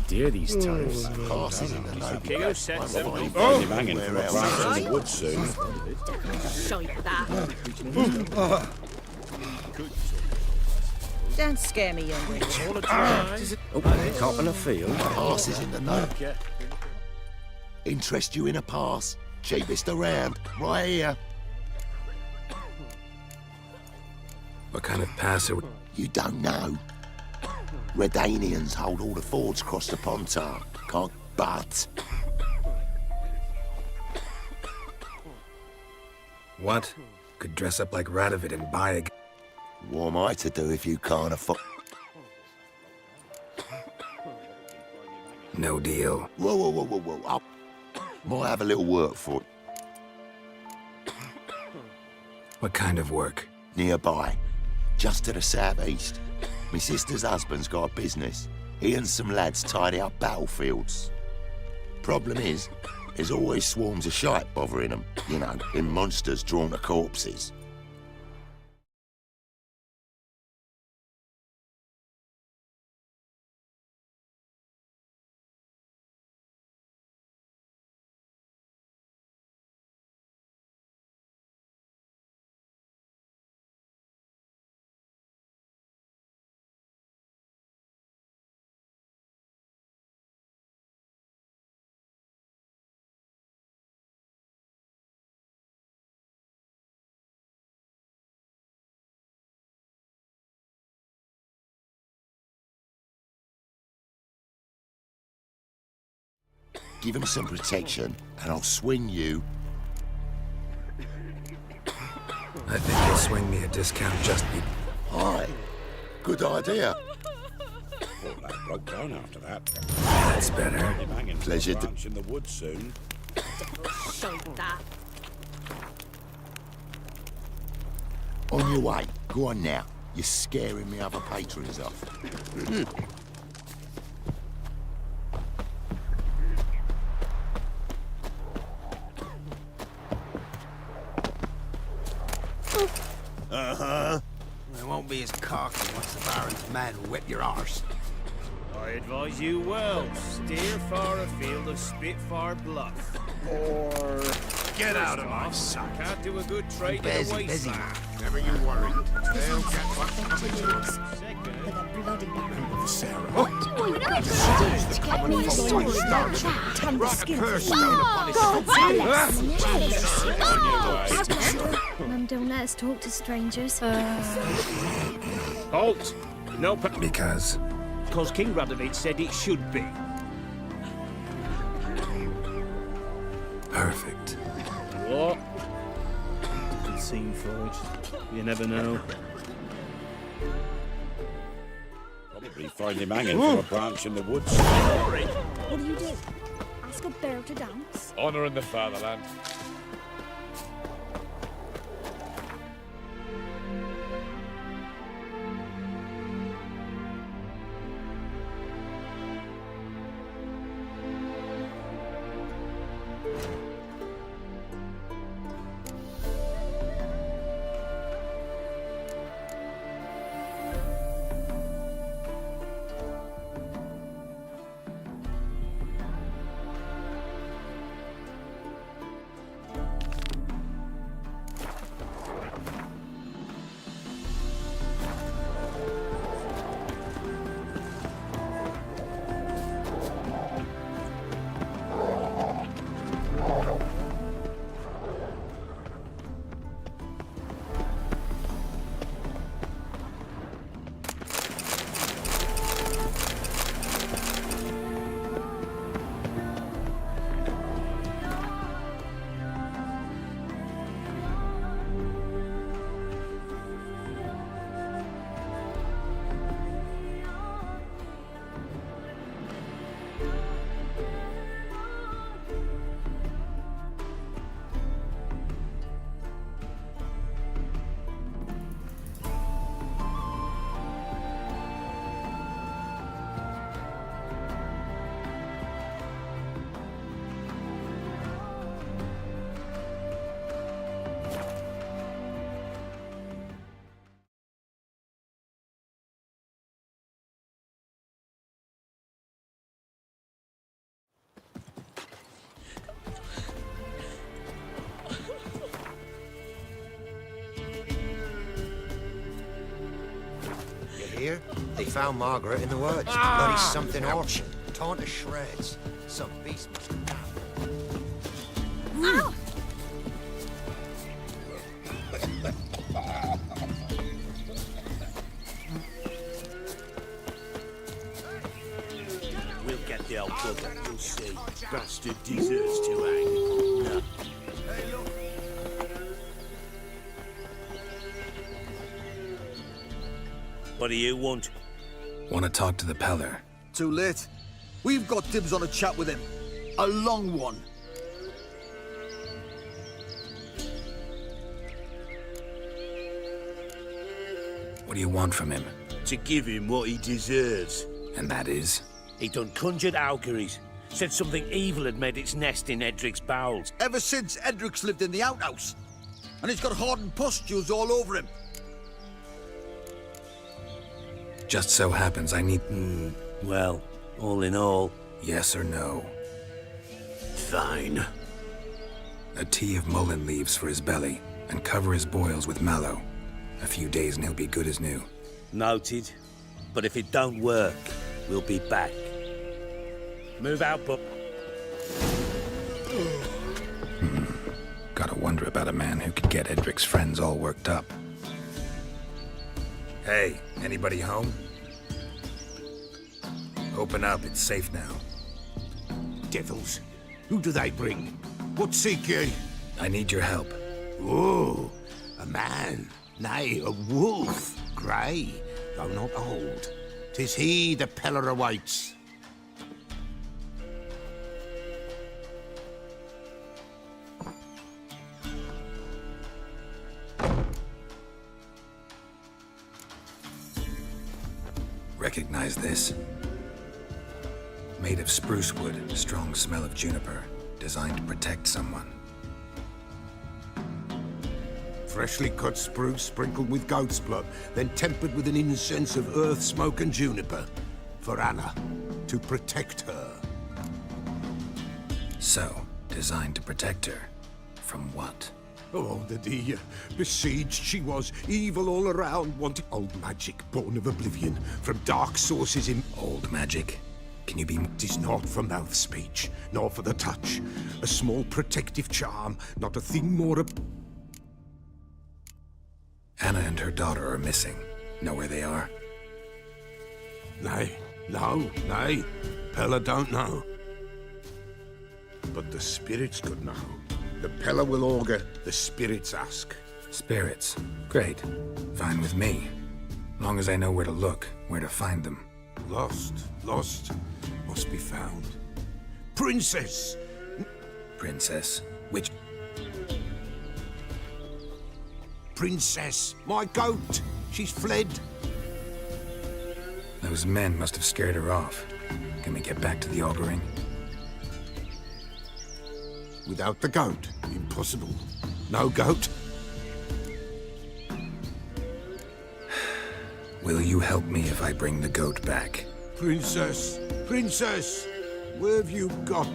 Dear these times. Passes in the low. King who sets them. You're banging from a branch in the woods soon. Shite that. Don't scare me, young All the time. Oh, cop in a field. Passes in the low. Interest you in a pass? Cheapest around. Right here. What kind of pass are we? You don't know. Redanians hold all the fords across the Pontar. Can't but. What? Could dress up like Radovid and buy a... What am I to do if you can't afford? No deal. Whoa. I might have a little work for you. What kind of work? Nearby. Just to the southeast. My sister's husband's got a business. He and some lads tidy up battlefields. Problem is, there's always swarms of shite bothering them. You know, in monsters drawn to corpses. Give him some protection, and I'll swing you. I think he'll swing me a discount just be... Aye. Good idea. Thought that broke down after that. That's better. You're banging from Pleasure a to- branch in the woods soon. shite that. On your way. Go on now. You're scaring me other patrons off. It won't be as cocky once the Baron's men whip your arse. I advise you well. Steer far afield of Spitfire Bluff. Or... Get out of my sight. Can't do a good trade in a Busy, wasteland. man. Never you worry. They'll get what's coming to them. Second, With a bloody baron. Sarah. Oh, you know what to get me a sword like that and the skin of Mum, don't let us talk to strangers. halt! No, Because... because King Radovid said it should be. Perfect. What? Different scene forged. You never know. Probably find him hanging from a branch in the woods. What do you do? Ask a bear to dance? Honor in the fatherland. hear? They found Margaret in the woods. Bloody something awful. Torn to shreds. Some beast must have done. Ow! We'll get the old bugger, you'll see. Bastard deserves to hang. No. What do you want? Want to talk to the Peller. Too late. We've got dibs on a chat with him. A long one. What do you want from him? To give him what he deserves. And that is? He done conjured auguries. Said something evil had made its nest in Edric's bowels. Ever since Edric's lived in the outhouse. And he's got hardened pustules all over him. Just so happens I need... Well, all in all... Yes or no? Fine. A tea of mullein leaves for his belly, and cover his boils with mallow. A few days and he'll be good as new. Noted. But if it don't work, we'll be back. Move out, but... Gotta wonder about a man who could get Edric's friends all worked up. Hey, anybody home? Open up, it's safe now. Devils. Who do they bring? What seek ye? I need your help. Oh, a man. Nay, a wolf. Grey, though not old. 'Tis he the Peller awaits. Recognize this? Made of spruce wood, strong smell of juniper, designed to protect someone. Freshly cut spruce sprinkled with goat's blood, then tempered with an incense of earth, smoke and juniper. For Anna, to protect her. So, designed to protect her. From what? Oh, the besieged she was, evil all around, wanting old magic born of oblivion, from dark sources in... Old magic? Can you be... 'Tis not for mouth speech, nor for the touch. A small protective charm, not a thing more... Anna and her daughter are missing. Know where they are? Nay, no, nay. Pella don't know. But the spirits could know. The Pella will augur, the spirits ask. Spirits. Great. Fine with me. Long as I know where to look, where to find them. Lost, must be found. Princess! Princess? Which... Princess, my goat! She's fled. Those men must have scared her off. Can we get back to the auguring? Without the goat, impossible. No goat. Will you help me if I bring the goat back? Princess, princess, where have you got?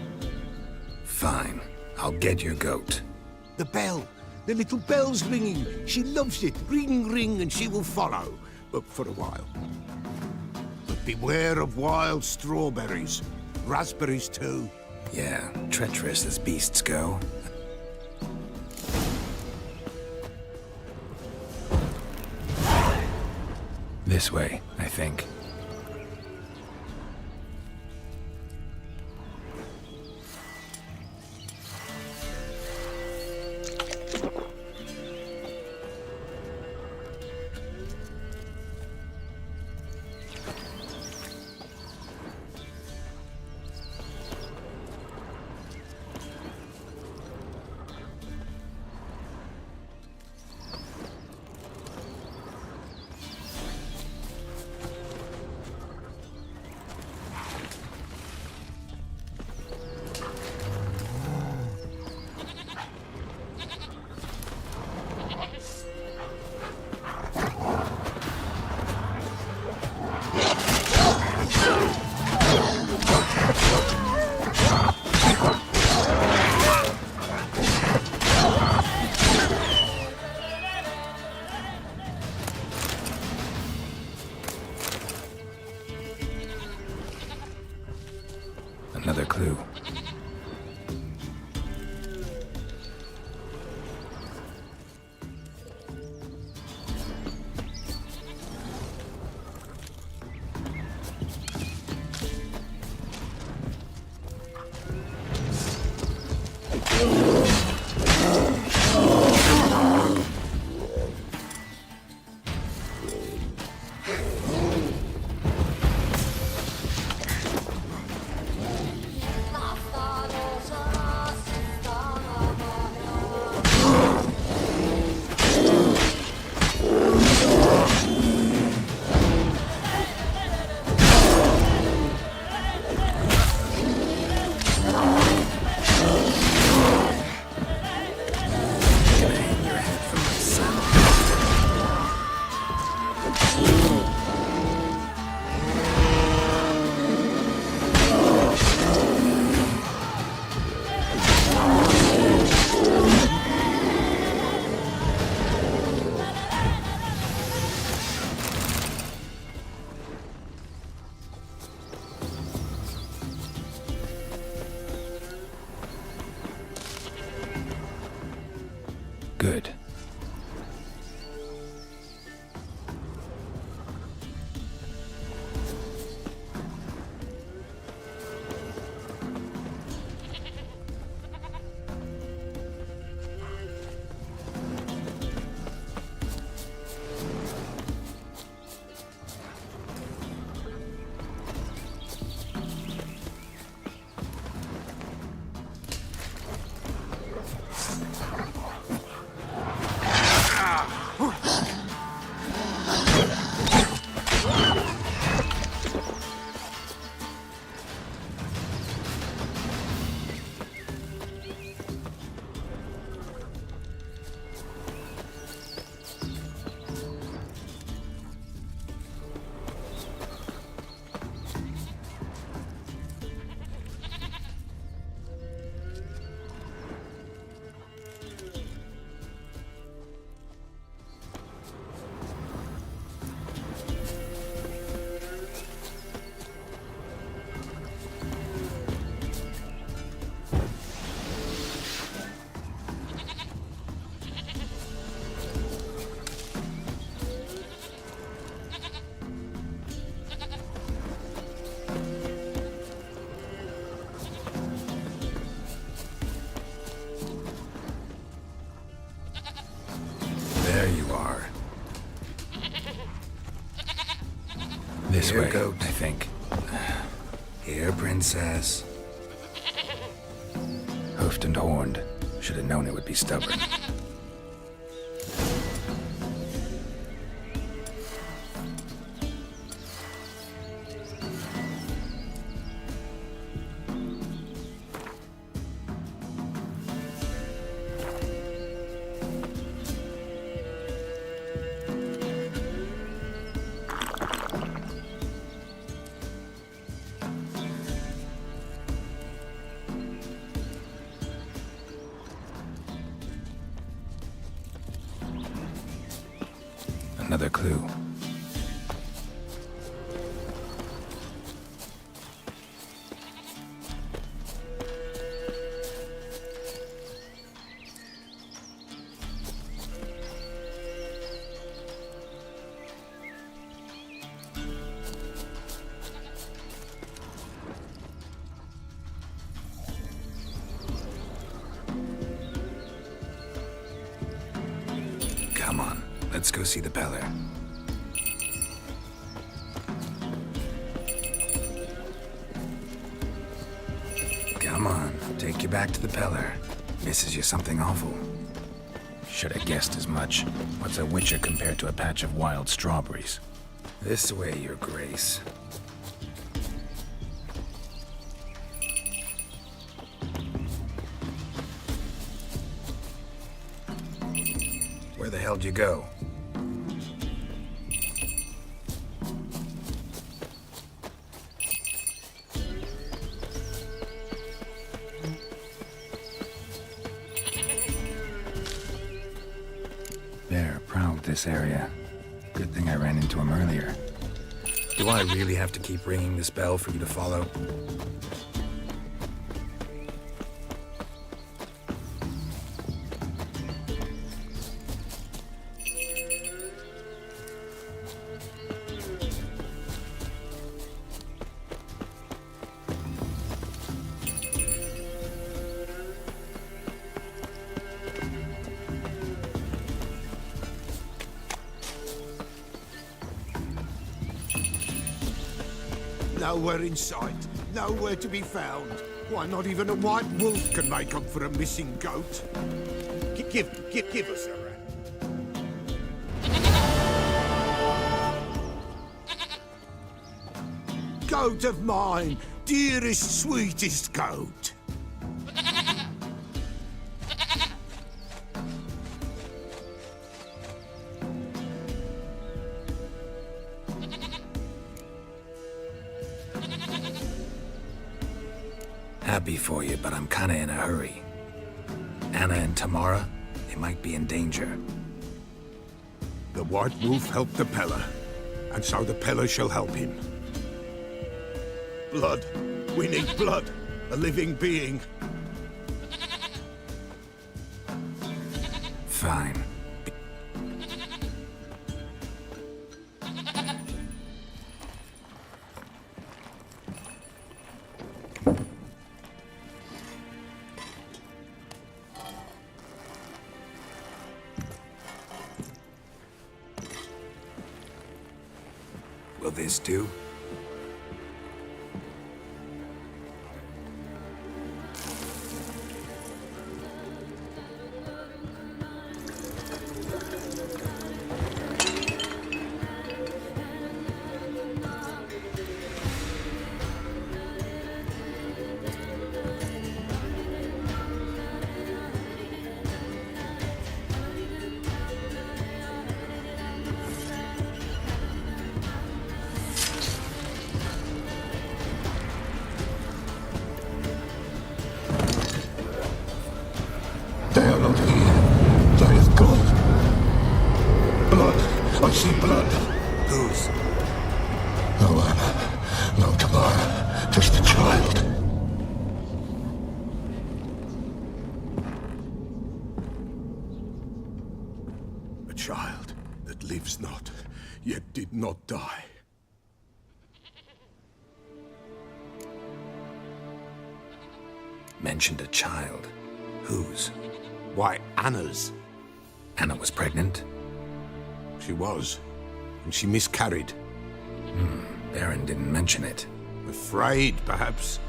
Fine. I'll get your goat. The bell. The little bell's ringing. She loves it. Ring, ring, and she will follow. But for a while. But beware of wild strawberries. Raspberries, too. Yeah, treacherous as beasts go. This way, I think. Another clue. Good. There you are. This way, goat, I think. Here, princess. Hoofed and horned. Should have known it would be stubborn. Another clue. Come on, let's go see the Peller. Come on, take you back to the Peller. Misses you something awful. Should have guessed as much. What's a witcher compared to a patch of wild strawberries? This way, your grace. Where the hell'd you go? They're proud of this area. Good thing I ran into him earlier. Do I really have to keep ringing this bell for you to follow? Nowhere in sight, nowhere to be found. Why, not even a white wolf can make up for a missing goat. Give us a rat. Goat of mine, dearest, sweetest goat. Happy for you, but I'm kinda in a hurry. Anna and Tamara, they might be in danger. The White Wolf helped the Peller, and so the Peller shall help him. Blood. We need blood. A living being. Fine. Will this do? They are not here. They have gone. Blood. I see blood. Whose? No Anna. No Tamara. Just a child. A child that lives not, yet did not die. Mentioned a child. Whose? Why, Anna's. Anna was pregnant? She was, and she miscarried. Baron didn't mention it. Afraid, perhaps,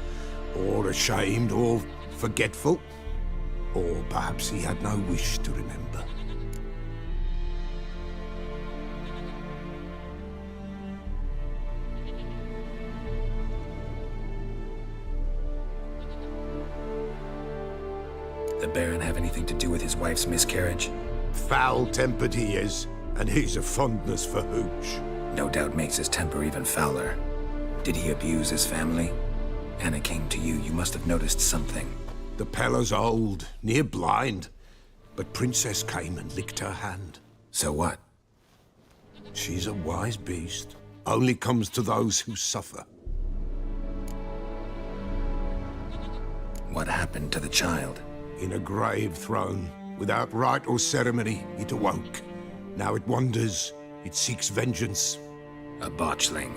or ashamed, or forgetful. Or perhaps he had no wish to remember. The Baron have anything to do with his wife's miscarriage? Foul-tempered he is, and he's a fondness for hooch. No doubt makes his temper even fouler. Did he abuse his family? Anna came to you. You must have noticed something. The Peller's old, near blind, but Princess came and licked her hand. So what? She's a wise beast. Only comes to those who suffer. What happened to the child? In a grave thrown, without rite or ceremony, it awoke. Now it wanders, it seeks vengeance. A botchling.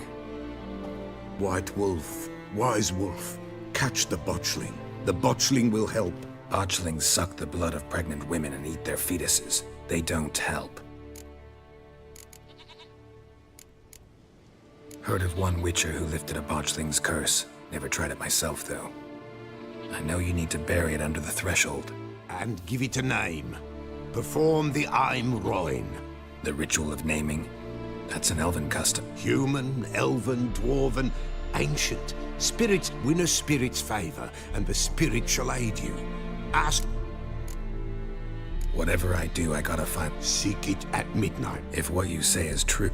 White Wolf, Wise Wolf, catch the botchling. The botchling will help. Botchlings suck the blood of pregnant women and eat their fetuses. They don't help. Heard of one witcher who lifted a botchling's curse. Never tried it myself, though. I know you need to bury it under the threshold. And give it a name. Perform the Aim Roin. The ritual of naming? That's an elven custom. Human, elven, dwarven, ancient. Spirits win a spirit's favor, and the spirit shall aid you. Ask. Whatever I do, I gotta find... Seek it at midnight. If what you say is true...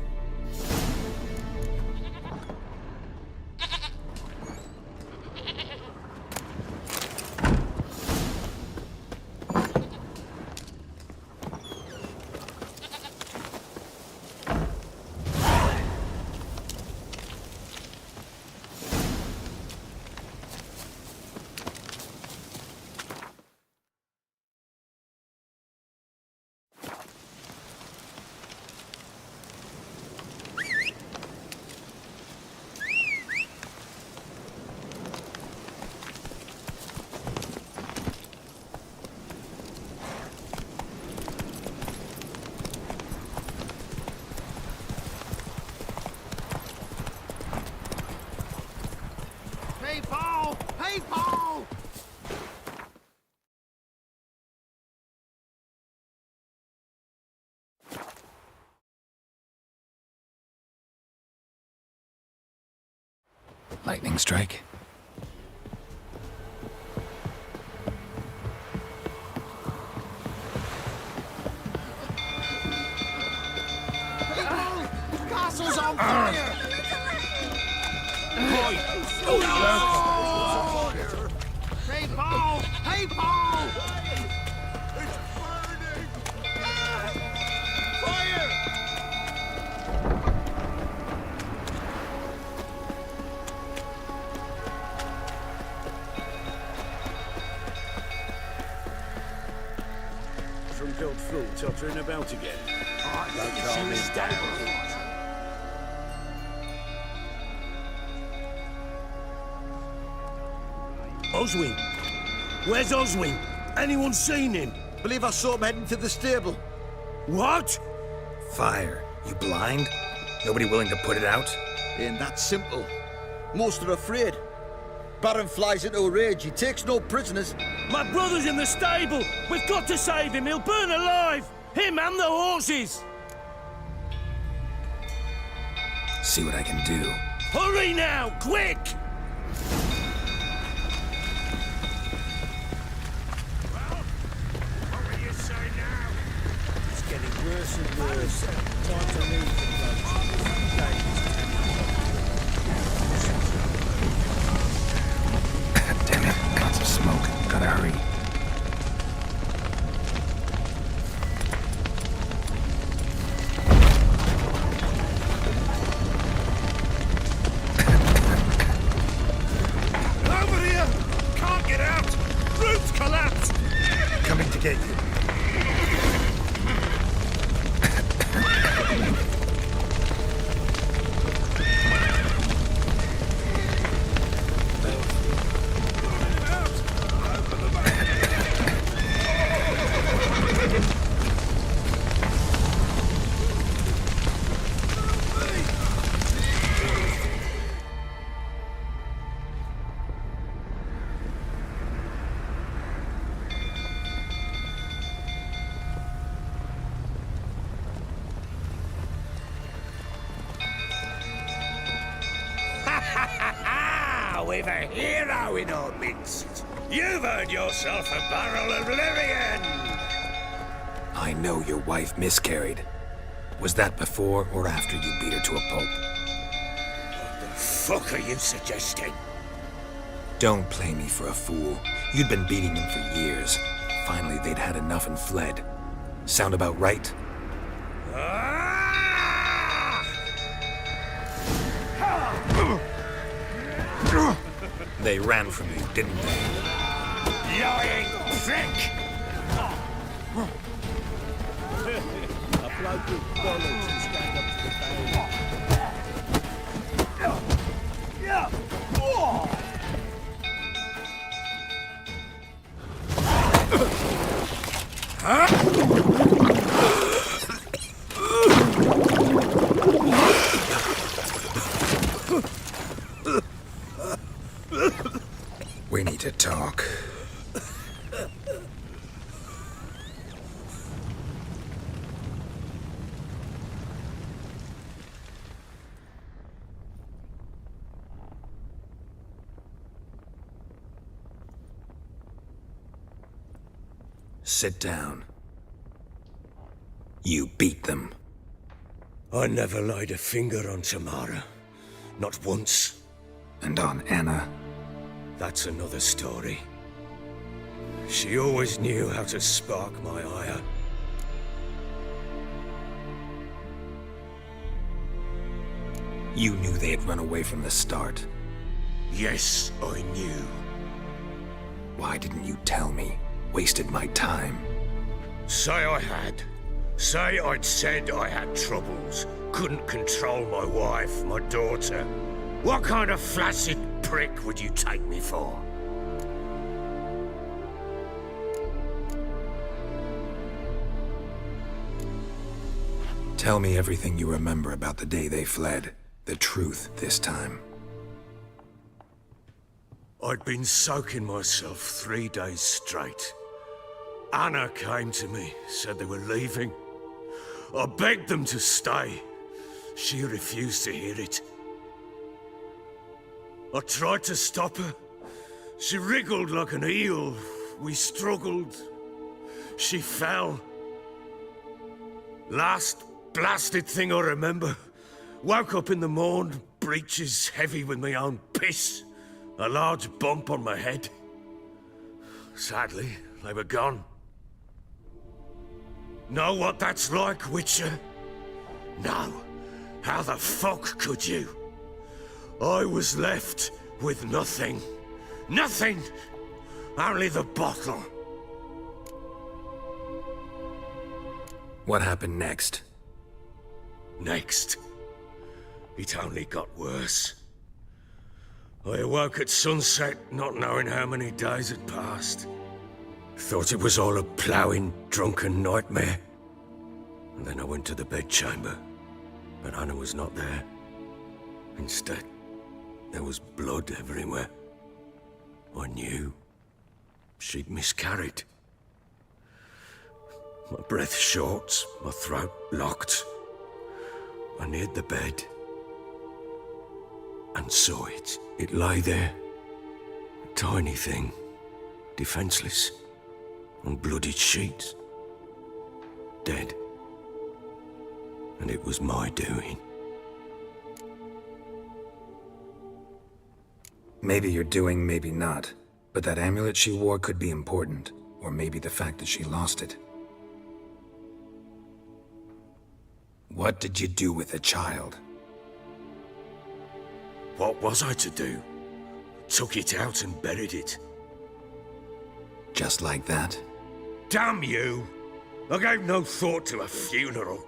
Lightning strike. Castle's on fire! Hey, Paul! Hey, Paul! It's burning! Fire! Drunk old fool tottering about again. Don't calm me down. Oswin! Where's Oswin? Anyone seen him? Believe I saw him heading to the stable. What? Fire. You blind? Nobody willing to put it out? Ain't that simple. Most are afraid. Baron flies into a rage. He takes no prisoners. My brother's in the stable! We've got to save him! He'll burn alive! Him and the horses! See what I can do. Hurry now! Quick! It's getting worse and worse. Time to leave the boat. Damn it, lots of smoke. Gotta hurry. Over here! Can't get out! Roof's collapsed! Coming to get you. We've a hero in our midst. You've earned yourself a barrel of Lyrian. I know your wife miscarried. Was that before or after you beat her to a pulp? What the fuck are you suggesting? Don't play me for a fool. You'd been beating them for years. Finally, they'd had enough and fled. Sound about right? They ran from you, didn't they? Lying prick! A bloke with bollocks and stand up to the We need to talk. Sit down. You beat them. I never laid a finger on Tamara. Not once. And on Anna. That's another story. She always knew how to spark my ire. You knew they had run away from the start. Yes, I knew. Why didn't you tell me? Wasted my time. Say I had. Say I'd said I had troubles. Couldn't control my wife, my daughter. What kind of flaccid prick would you take me for? Tell me everything you remember about the day they fled. The truth this time. I'd been soaking myself 3 days straight. Anna came to me, said they were leaving. I begged them to stay. She refused to hear it. I tried to stop her. She wriggled like an eel. We struggled. She fell. Last blasted thing I remember. Woke up in the morn, breeches heavy with my own piss. A large bump on my head. Sadly, they were gone. Know what that's like, Witcher? No. How the fuck could you? I was left with nothing. Nothing! Only the bottle. What happened next? Next, it only got worse. I awoke at sunset, not knowing how many days had passed. Thought it was all a ploughing, drunken nightmare. And then I went to the bedchamber, but Anna was not there. Instead, there was blood everywhere. I knew she'd miscarried. My breath short, my throat locked. I neared the bed and saw it. It lay there, a tiny thing, defenseless, on bloodied sheets, dead. And it was my doing. Maybe you're doing, maybe not. But that amulet she wore could be important. Or maybe the fact that she lost it. What did you do with the child? What was I to do? Took it out and buried it. Just like that? Damn you! I gave no thought to a funeral.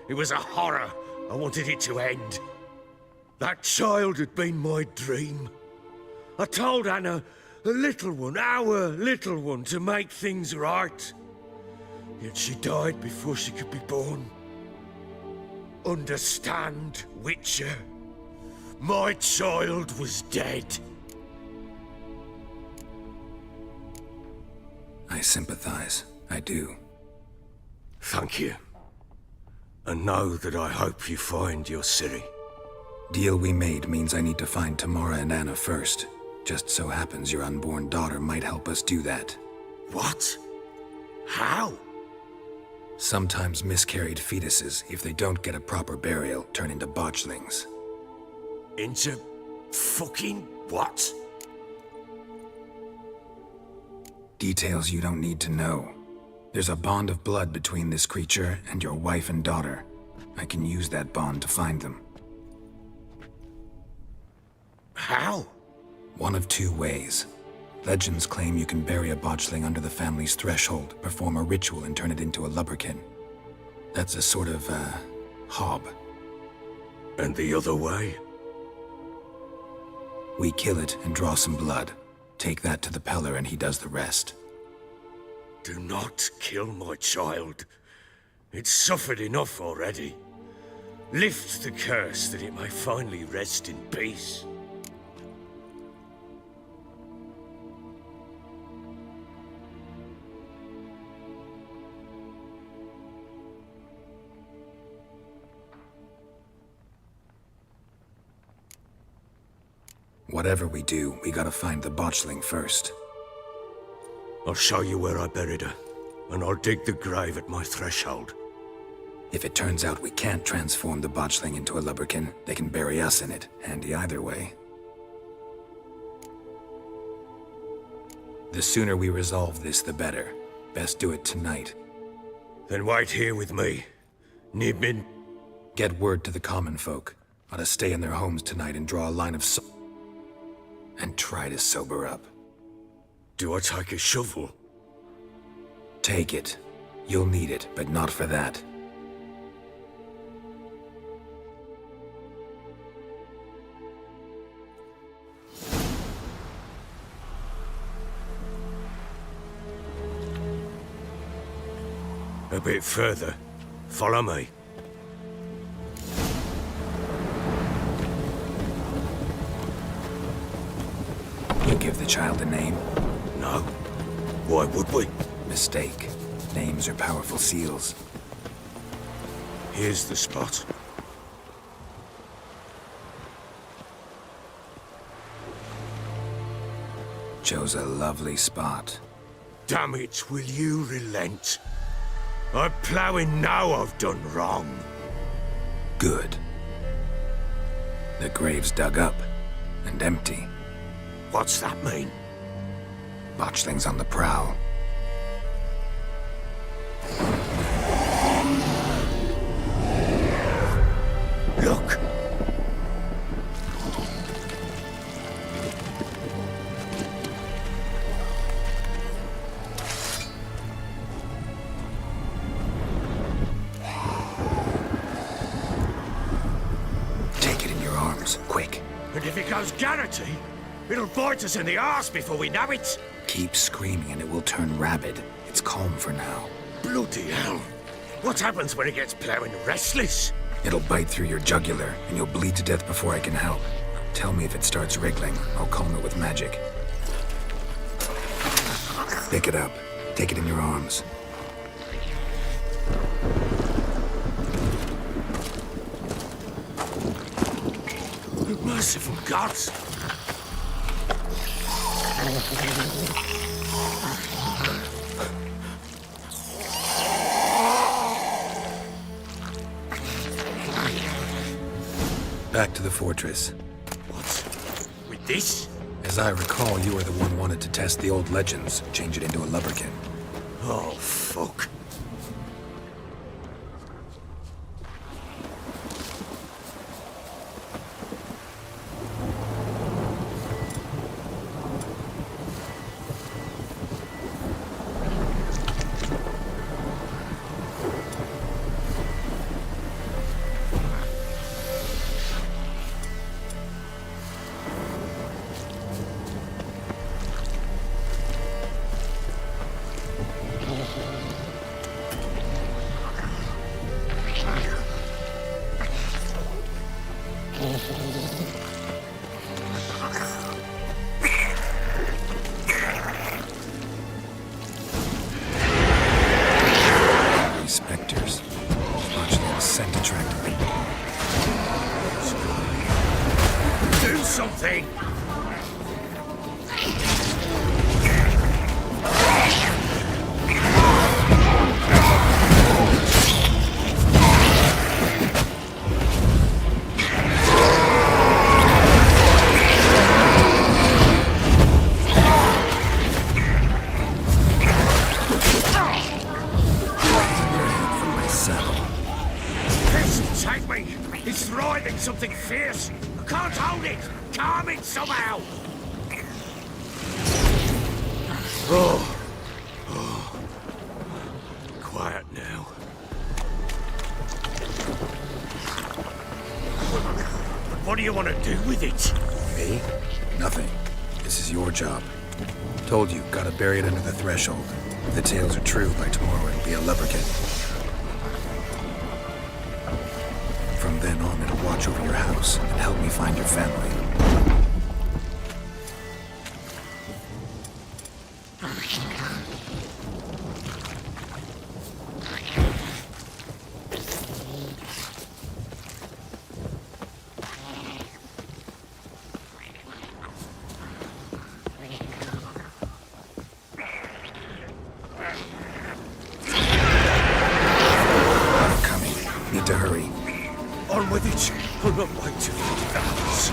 It was a horror. I wanted it to end. That child had been my dream. I told Anna, a little one, our little one, to make things right. Yet she died before she could be born. Understand, Witcher? My child was dead. I sympathize. I do. Thank you. And know that I hope you find your Ciri. Deal we made means I need to find Tamara and Anna first. Just so happens your unborn daughter might help us do that. What? How? Sometimes miscarried fetuses, if they don't get a proper burial, turn into botchlings. Into fucking what? Details you don't need to know. There's a bond of blood between this creature and your wife and daughter. I can use that bond to find them. How? One of two ways. Legends claim you can bury a botchling under the family's threshold, perform a ritual, and turn it into a lubberkin. That's a sort of, hob. And the other way? We kill it and draw some blood. Take that to the Peller and he does the rest. Do not kill my child. It's suffered enough already. Lift the curse that it may finally rest in peace. Whatever we do, we gotta find the botchling first. I'll show you where I buried her, and I'll dig the grave at my threshold. If it turns out we can't transform the botchling into a lubberkin, they can bury us in it. Handy either way. The sooner we resolve this, the better. Best do it tonight. Then wait here with me. Nibin. Get word to the common folk. Oughta stay in their homes tonight and draw a line of and try to sober up. Do I take a shovel? Take it. You'll need it, but not for that. A bit further. Follow me. You give the child a name? No. Why would we? Mistake. Names are powerful seals. Here's the spot. chose a lovely spot. Damn it, will you relent? I'm ploughing now I've done wrong. Good. The grave's dug up and empty. What's that mean? Botchling's on the prowl. Look! Take it in your arms, quick. And if it goes Garrity, it'll bite us in the arse before we know it. Keep screaming and it will turn rabid. It's calm for now. Bloody hell! What happens when it gets ploughing restless? It'll bite through your jugular and you'll bleed to death before I can help. Tell me if it starts wriggling. I'll calm it with magic. Pick it up. Take it in your arms. Merciful gods! Back to the fortress. What? With this? As I recall, you were the one wanted to test the old legends, change it into a lubberkin. Oh, fuck. Spectres. Watch that scent attracted me. Do something! Take me! It's writhing something fierce! I can't hold it! Calm it somehow! Oh. Quiet now. But what do you want to do with it? Me? Nothing. This is your job. Told you, gotta bury it under the threshold. If the tales are true, by tomorrow it'll be a lubberkin. From then on, it'll watch over your house and help me find your family. I'm coming. Need to hurry. On with it! I'll not wait till it happens.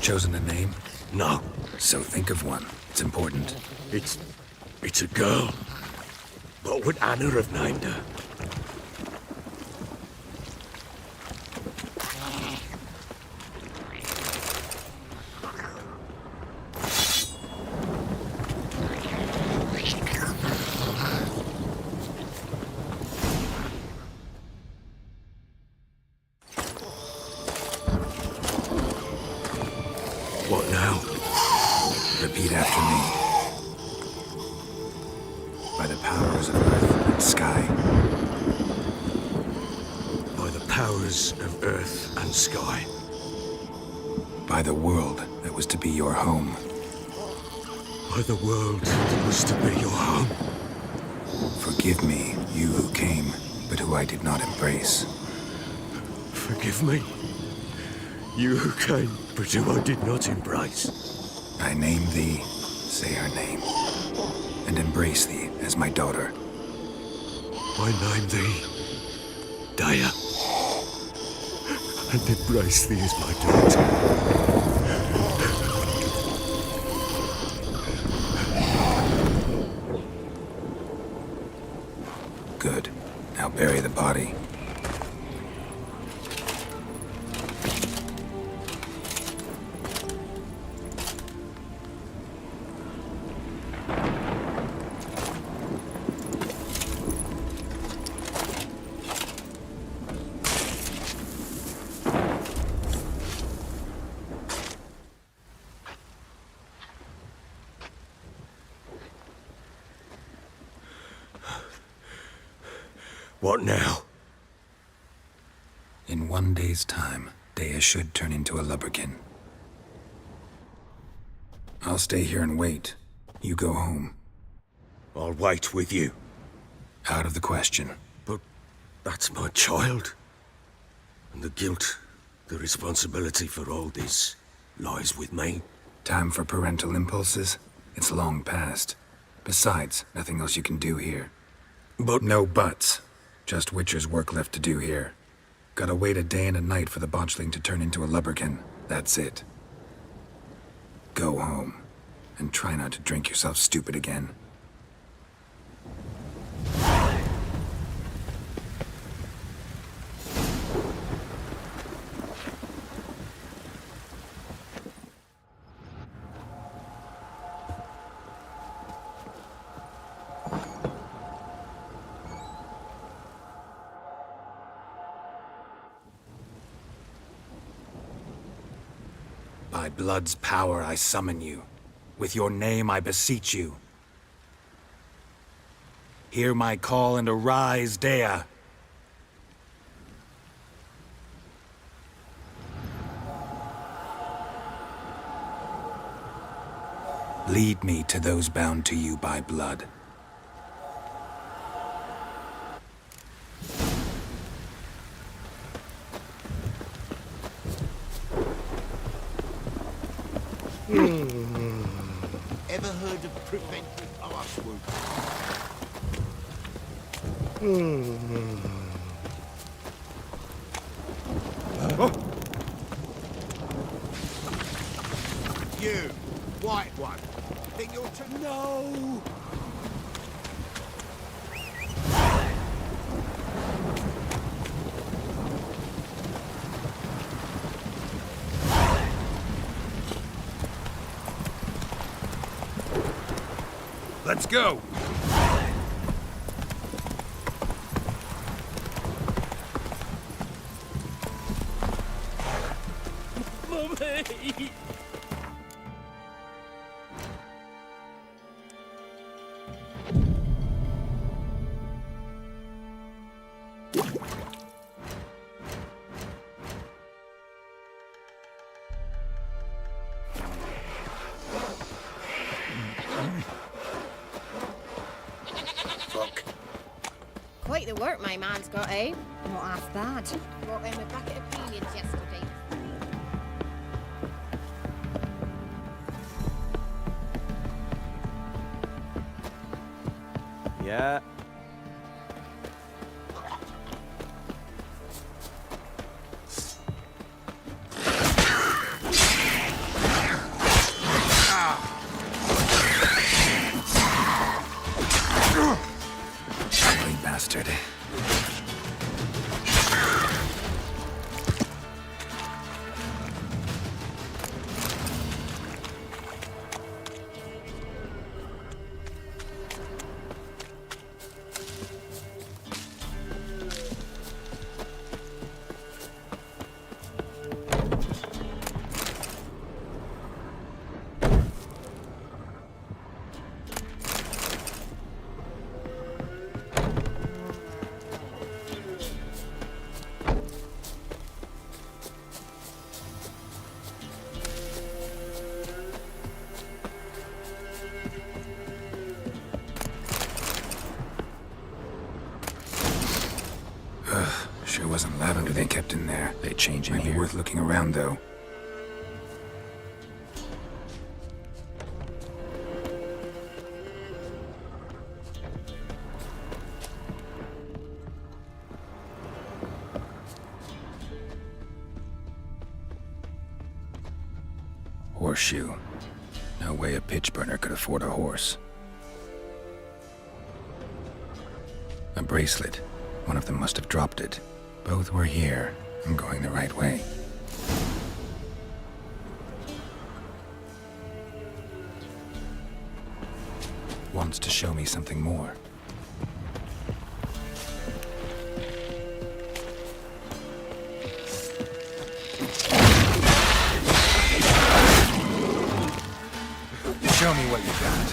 chosen a name? No, So think of one. It's important. it's a girl. What would Anna have named her? What now? Repeat after me. By the powers of earth and sky. By the powers of earth and sky. By the world that was to be your home. By the world that was to be your home. Forgive me, you who came, but who I did not embrace. Forgive me. You who came, but who I did not embrace. I name thee, say her name, and embrace thee as my daughter. I name thee Daya, and embrace thee as my daughter. Good. Now bury the body. What now? In 1 day's time, Dea should turn into a lubberkin. I'll stay here and wait. You go home. I'll wait with you. Out of the question. But that's my child. And the guilt, the responsibility for all this lies with me. Time for parental impulses? It's long past. Besides, nothing else you can do here. But No buts. Just Witcher's work left to do here. Gotta wait a day and a night for the botchling to turn into a lubberkin. That's it. Go home. And try not to drink yourself stupid again. By blood's power I summon you. With your name I beseech you. Hear my call and arise, Dea. Lead me to those bound to you by blood. Ever heard of preventive arsework? You, white one. Think you're too... No! Let's go! Mummy! Quite the work my man's got, eh? Not half bad. Brought him a bucket of peonies yesterday. Yeah. Sure wasn't lavender they kept in there. They change in here. Might be worth looking around, though. Horseshoe. No way a pitch burner could afford a horse. A bracelet. One of them must have dropped it. Both were here. I'm going the right way. Wants to show me something more. Show me what you got.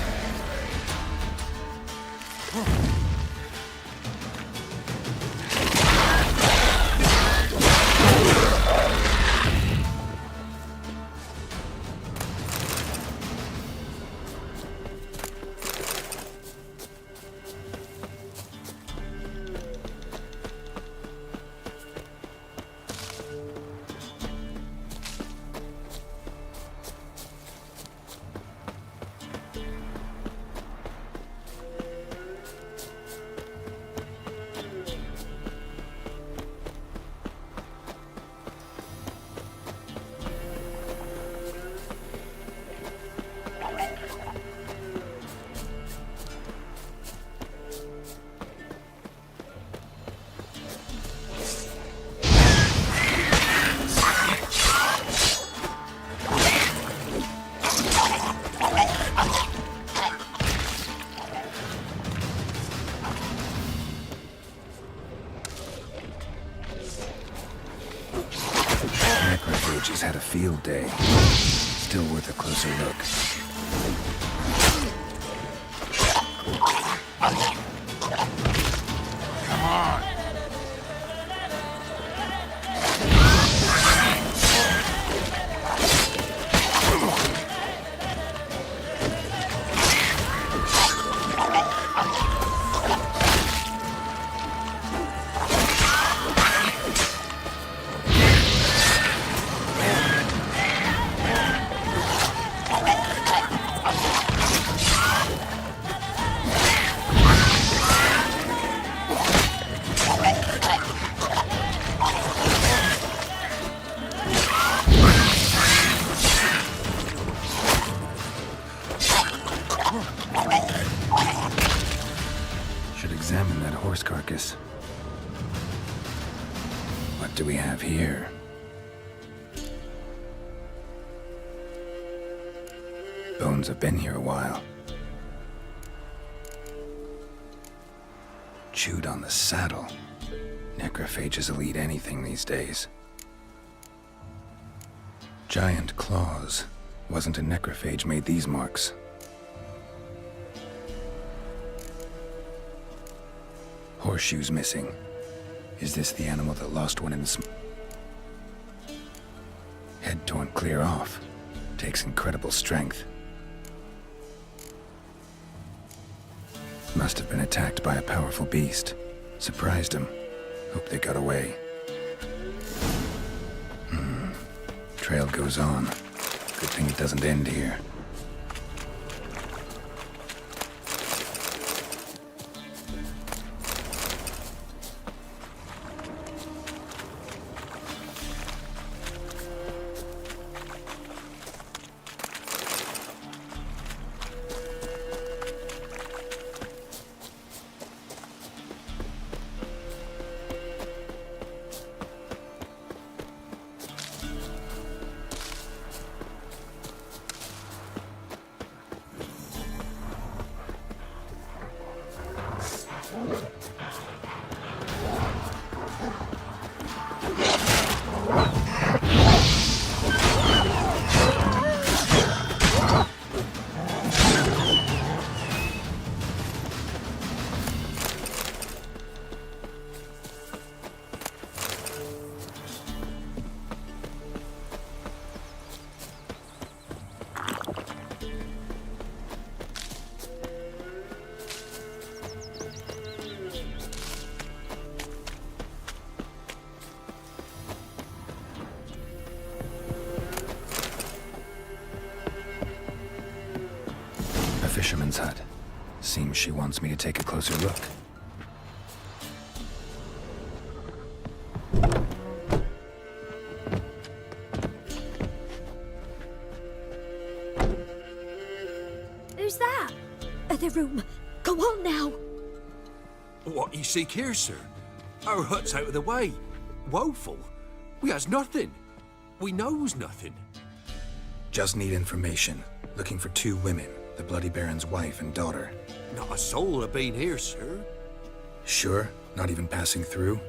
Necrophages had a field day. Still worth a closer look. Come on! Examine that horse carcass. What do we have here? Bones have been here a while. Chewed on the saddle. Necrophages will eat anything these days. Giant claws. Wasn't a necrophage made these marks. Horseshoes missing. Is this the animal that lost one in the head torn clear off? Takes incredible strength. Must have been attacked by a powerful beast. Surprised him. Hope they got away. Trail goes on. Good thing it doesn't end here. fisherman's hut. Seems she wants me to take a closer look. Who's that? The room. Go on now. What you seek here, sir? Our hut's out of the way. Woeful. We has nothing. We knows nothing. Just need information. Looking for 2 women, the Bloody Baron's wife and daughter. Not a soul have been here, sir. Sure? Not even passing through?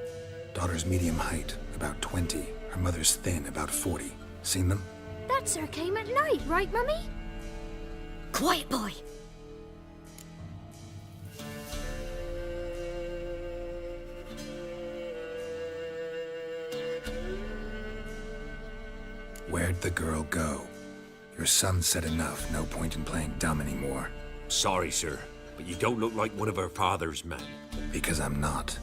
Daughter's medium height, about 20. Her mother's thin, about 40. Seen them? That sir came at night, right, Mummy? Quiet, boy. Where'd the girl go? Your son said enough, no point in playing dumb anymore. Sorry, sir, but you don't look like one of her father's men. Because I'm not.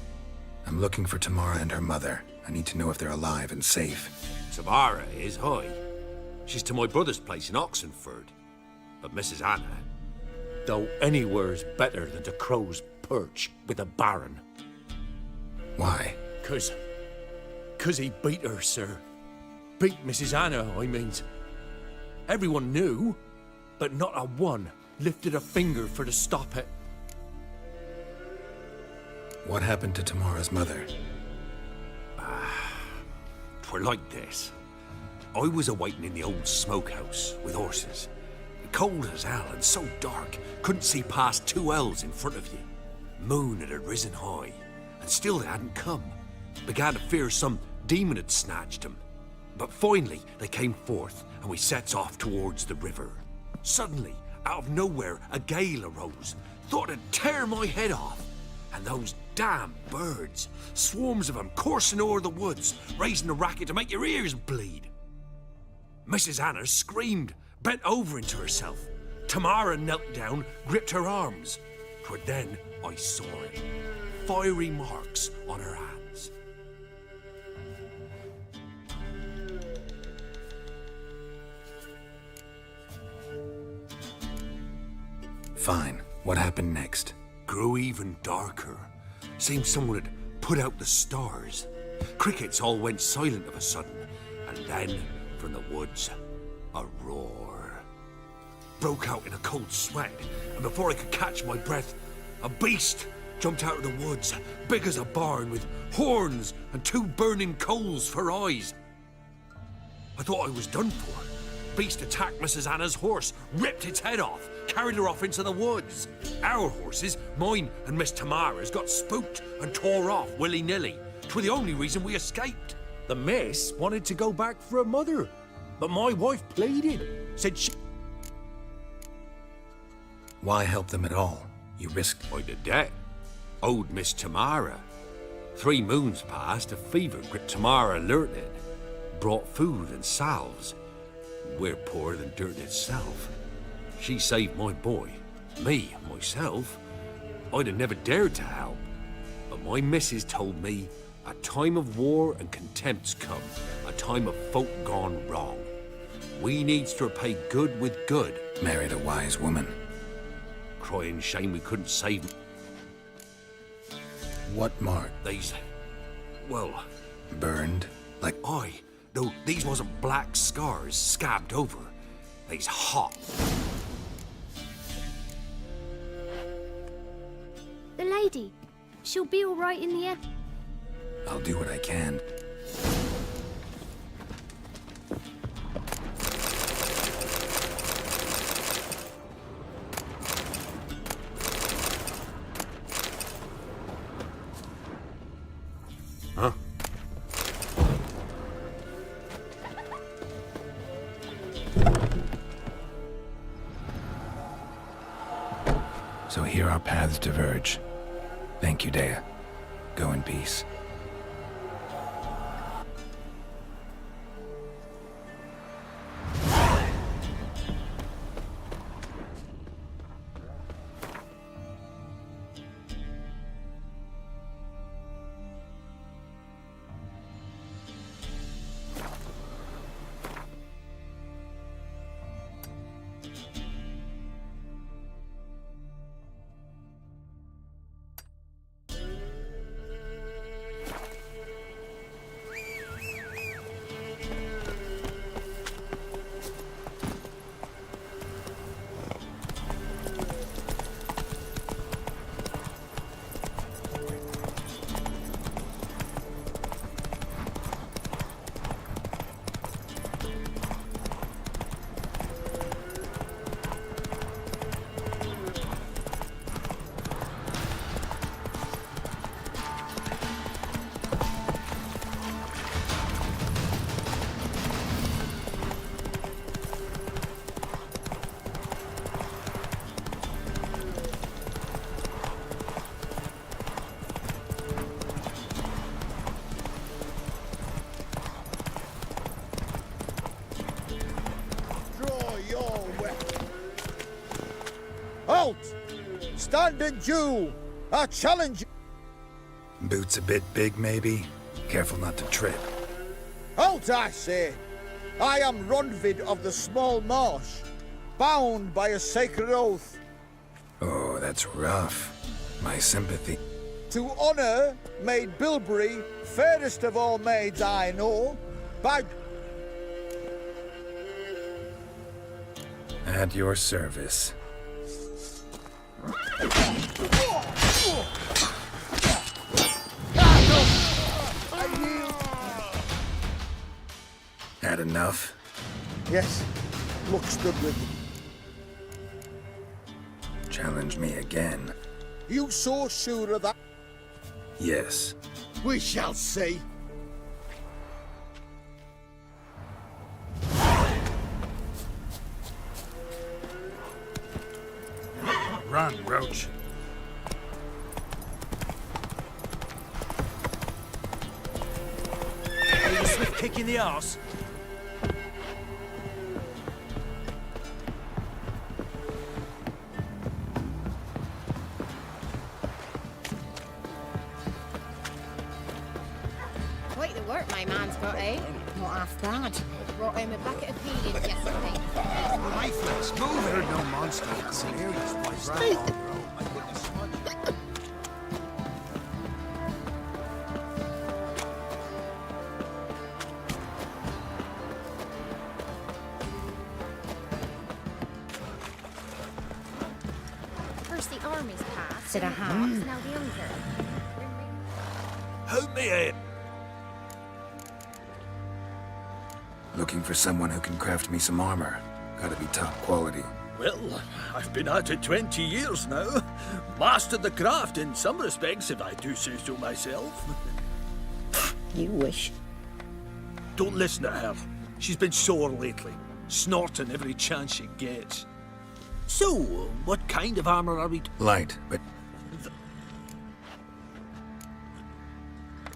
I'm looking for Tamara and her mother. I need to know if they're alive and safe. Tamara is, aye. She's to my brother's place in Oxenford. But Mrs. Anna, though anywhere's better than to Crow's Perch with a baron. Why? 'Cause he beat her, sir. Beat Mrs. Anna, I means. Everyone knew, but not a one lifted a finger for to stop it. What happened to Tamara's mother? 'Twere like this. I was awaiting in the old smokehouse with horses. Cold as hell and so dark, couldn't see past 2 ells in front of you. Moon had risen high, and still they hadn't come. Began to fear some demon had snatched them. But finally they came forth, and we sets off towards the river. Suddenly, out of nowhere, a gale arose. Thought it'd tear my head off. And those damn birds, swarms of them coursing o'er the woods, raising a racket to make your ears bleed. Mrs. Anna screamed, bent over into herself. Tamara knelt down, gripped her arms. 'Twere then I saw it. Fiery marks on her hands. Fine. What happened next? Grew even darker. Seemed someone had put out the stars. Crickets all went silent of a sudden. And then, from the woods, a roar. Broke out in a cold sweat, and before I could catch my breath, a beast jumped out of the woods, big as a barn, with horns and 2 burning coals for eyes. I thought I was done for. Beast attacked Mrs. Anna's horse, ripped its head off, carried her off into the woods. Our horses, mine and Miss Tamara's, got spooked and tore off willy-nilly. 'Twere the only reason we escaped. The miss wanted to go back for her mother, but my wife pleaded, said she... Why help them at all? You risked... I'd a debt. Owed Miss Tamara. 3 moons passed, a fever gripped Tamara, learnt it. Brought food and salves. We're poorer than dirt itself. She saved my boy. Me, myself. I'd have never dared to help. But my missus told me a time of war and contempt's come. A time of folk gone wrong. We needs to repay good with good. Married a wise woman. Crying shame we couldn't save... What mark? These... well... Burned? Like... Aye. Though these wasn't black scars scabbed over. They's hot. The lady. She'll be all right in the end. I'll do what I can. Huh? So here our paths diverge. Thank you, Dea. Go in peace. Halt! Stand and do! I challenge you! Boots a bit big, maybe? Careful not to trip. Halt, I say! I am Ronvid of the Small Marsh, bound by a sacred oath. Oh, that's rough. My sympathy. To honour Maid Bilberry, fairest of all maids I know, by... At your service. Had enough? Yes, looks good with you. Challenge me again. You so sure of that? Yes. We shall see. Run, Roach. Are you swift kicking the arse? Quite the work my man's got, eh? Not half bad. Brought him a bucket of peelings yesterday. Lifeless, move it! No monster. That's hilarious. First the army's passed, to the hearts, now the younger. Help me here. Looking for someone who can craft me some armor. Gotta be top quality. Well, I've been at it 20 years now. Mastered the craft in some respects, if I do say so myself. You wish. Don't listen to her. She's been sore lately, snorting every chance she gets. So, what kind of armor are we... Light, but...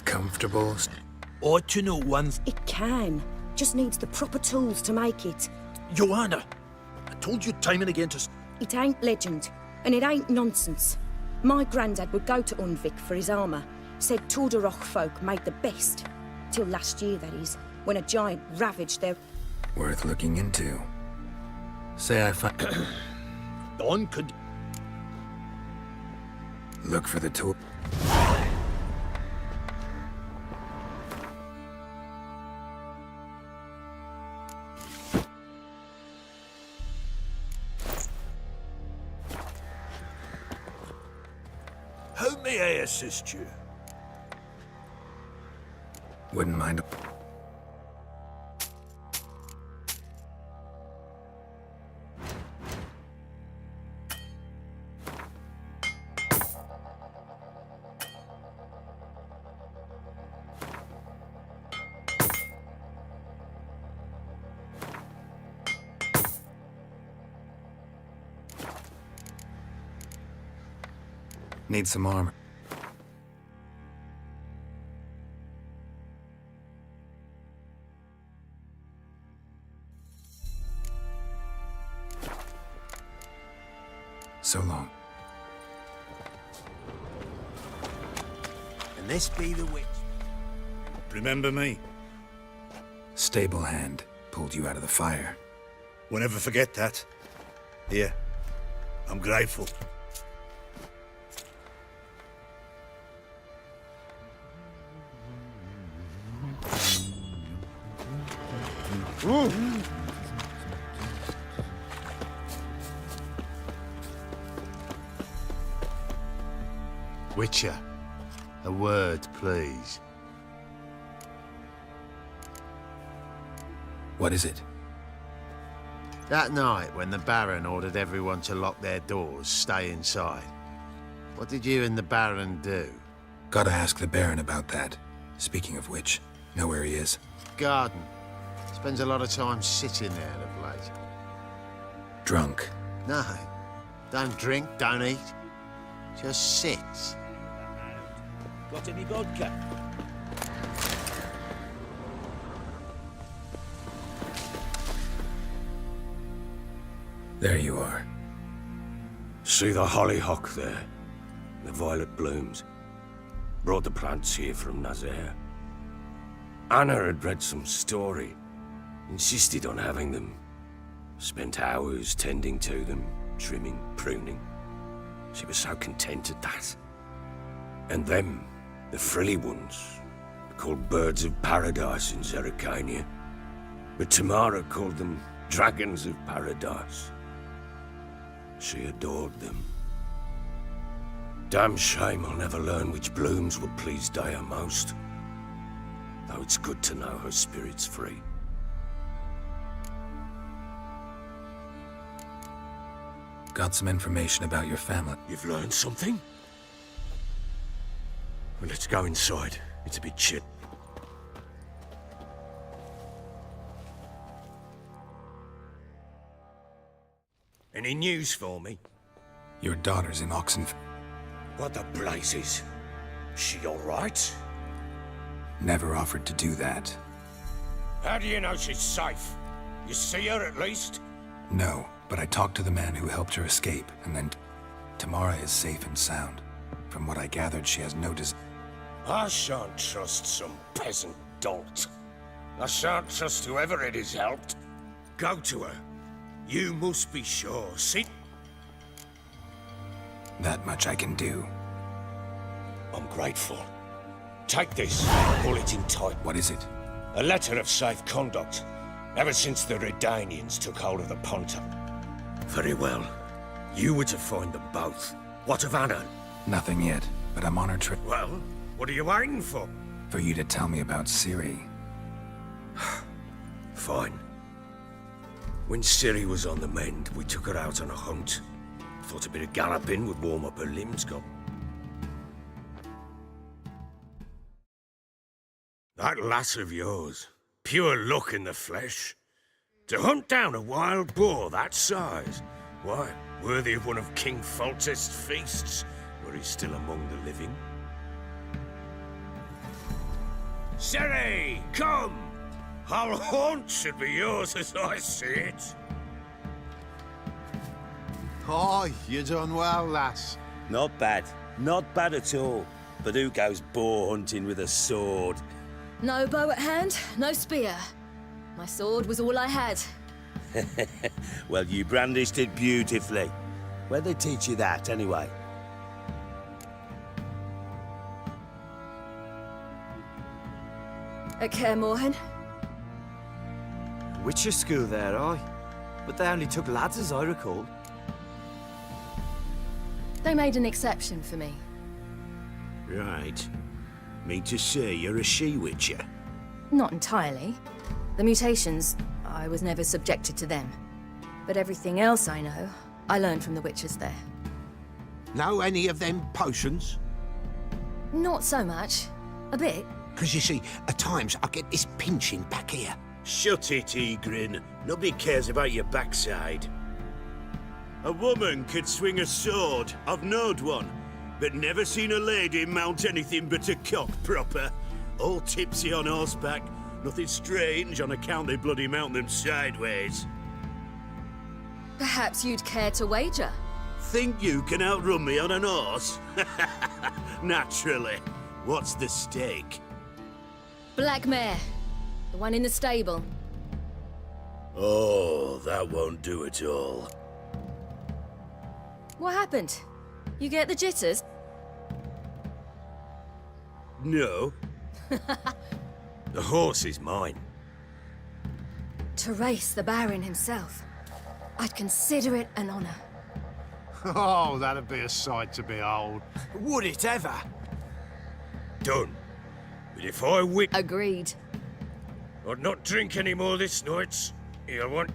comfortable? Ought to know one... It can. Just needs the proper tools to make it. Joanna, I told you time and again to... It ain't legend, and it ain't nonsense. My granddad would go to Unvik for his armour. Said Tordarroch folk made the best. Till last year, that is, when a giant ravaged their... Worth looking into. Say I find... Dawn could... Look for the tool. How may I assist you? Wouldn't mind. Need some armor. So long. And this be the witch. Remember me? Stable hand pulled you out of the fire. Won't ever forget that. Here, I'm grateful. Witcher, a word, please. What is it? That night when the Baron ordered everyone to lock their doors, stay inside. What did you and the Baron do? Gotta ask the Baron about that. Speaking of which, know where he is? Garden. Spends a lot of time sitting there of late. Drunk. No. Don't drink, don't eat. Just sits. Got any vodka? There you are. See the hollyhock there? The violet blooms. Brought the plants here from Nazaire. Anna had read some story. Insisted on having them. Spent hours tending to them, trimming, pruning. She was so content at that. And them, the frilly ones, called birds of paradise in Zerrikania. But Tamara called them dragons of paradise. She adored them. Damn shame I'll never learn which blooms would please Dea most. Though it's good to know her spirit's free. Got some information about your family. You've learned something? Well, let's go inside. It's a bit chilly. Any news for me? Your daughter's in Oxen. What the blazes? She all right? Never offered to do that. How do you know she's safe? You see her at least? No, but I talked to the man who helped her escape, and then Tamara is safe and sound. From what I gathered, she has no I shan't trust some peasant dolt. I shan't trust whoever it is helped. Go to her. You must be sure. See? That much I can do. I'm grateful. Take this. Pull it in tight. What is it? A letter of safe conduct. Ever since the Redanians took hold of the Ponta. Very well. You were to find them both. What of Anna? Nothing yet, but I'm on her trip. Well, what are you waiting for? For you to tell me about Ciri. Fine. When Ciri was on the mend, we took her out on a hunt. Thought a bit of galloping would warm up her limbs, Gob. That lass of yours, pure luck in the flesh. To hunt down a wild boar that size, why, worthy of one of King Foltest's feasts, were he still among the living. Ciri, come! Our haunt should be yours as I see it. Oh, you done well, lass. Not bad. Not bad at all. But who goes boar hunting with a sword? No bow at hand, no spear. My sword was all I had. Well, you brandished it beautifully. Where'd they teach you that, anyway? At Kaer Morhen. Witcher school there, aye. But they only took lads, as I recall. They made an exception for me. Right. Mean to say you're a she-witcher? Not entirely. The mutations, I was never subjected to them. But everything else I know, I learned from the witches there. Know any of them potions? Not so much. A bit. Because you see, at times I get this pinching back here. Shut it, Egrin. Nobody cares about your backside. A woman could swing a sword. I've knowed one. But never seen a lady mount anything but a cock proper. All tipsy on horseback. Nothing strange on account they bloody mount them sideways. Perhaps you'd care to wager? Think you can outrun me on an horse? Naturally. What's the stake? Black mare. The one in the stable. Oh, that won't do at all. What happened? You get the jitters? No. The horse is mine. To race the Baron himself. I'd consider it an honor. Oh, that'd be a sight to behold. Would it ever? Done. But if I win... Agreed. I'd not drink any more this night. You'll want...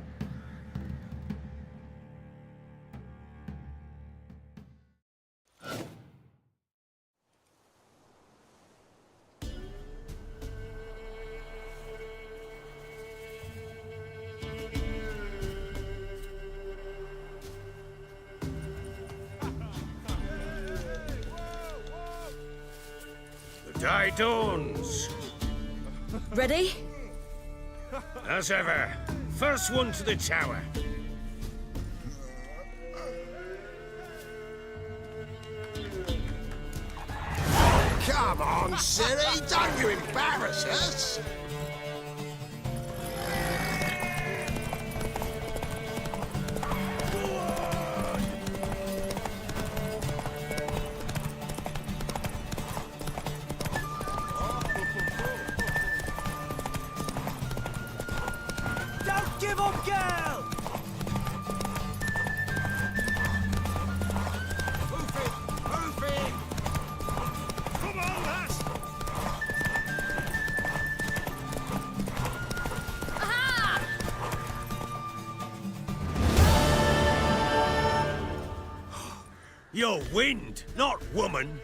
The day dawns. Ready? As ever, first one to the tower. Come on, silly, don't you embarrass us! Don't give up, girl! Move it! Come on, lass! You're wind, not woman.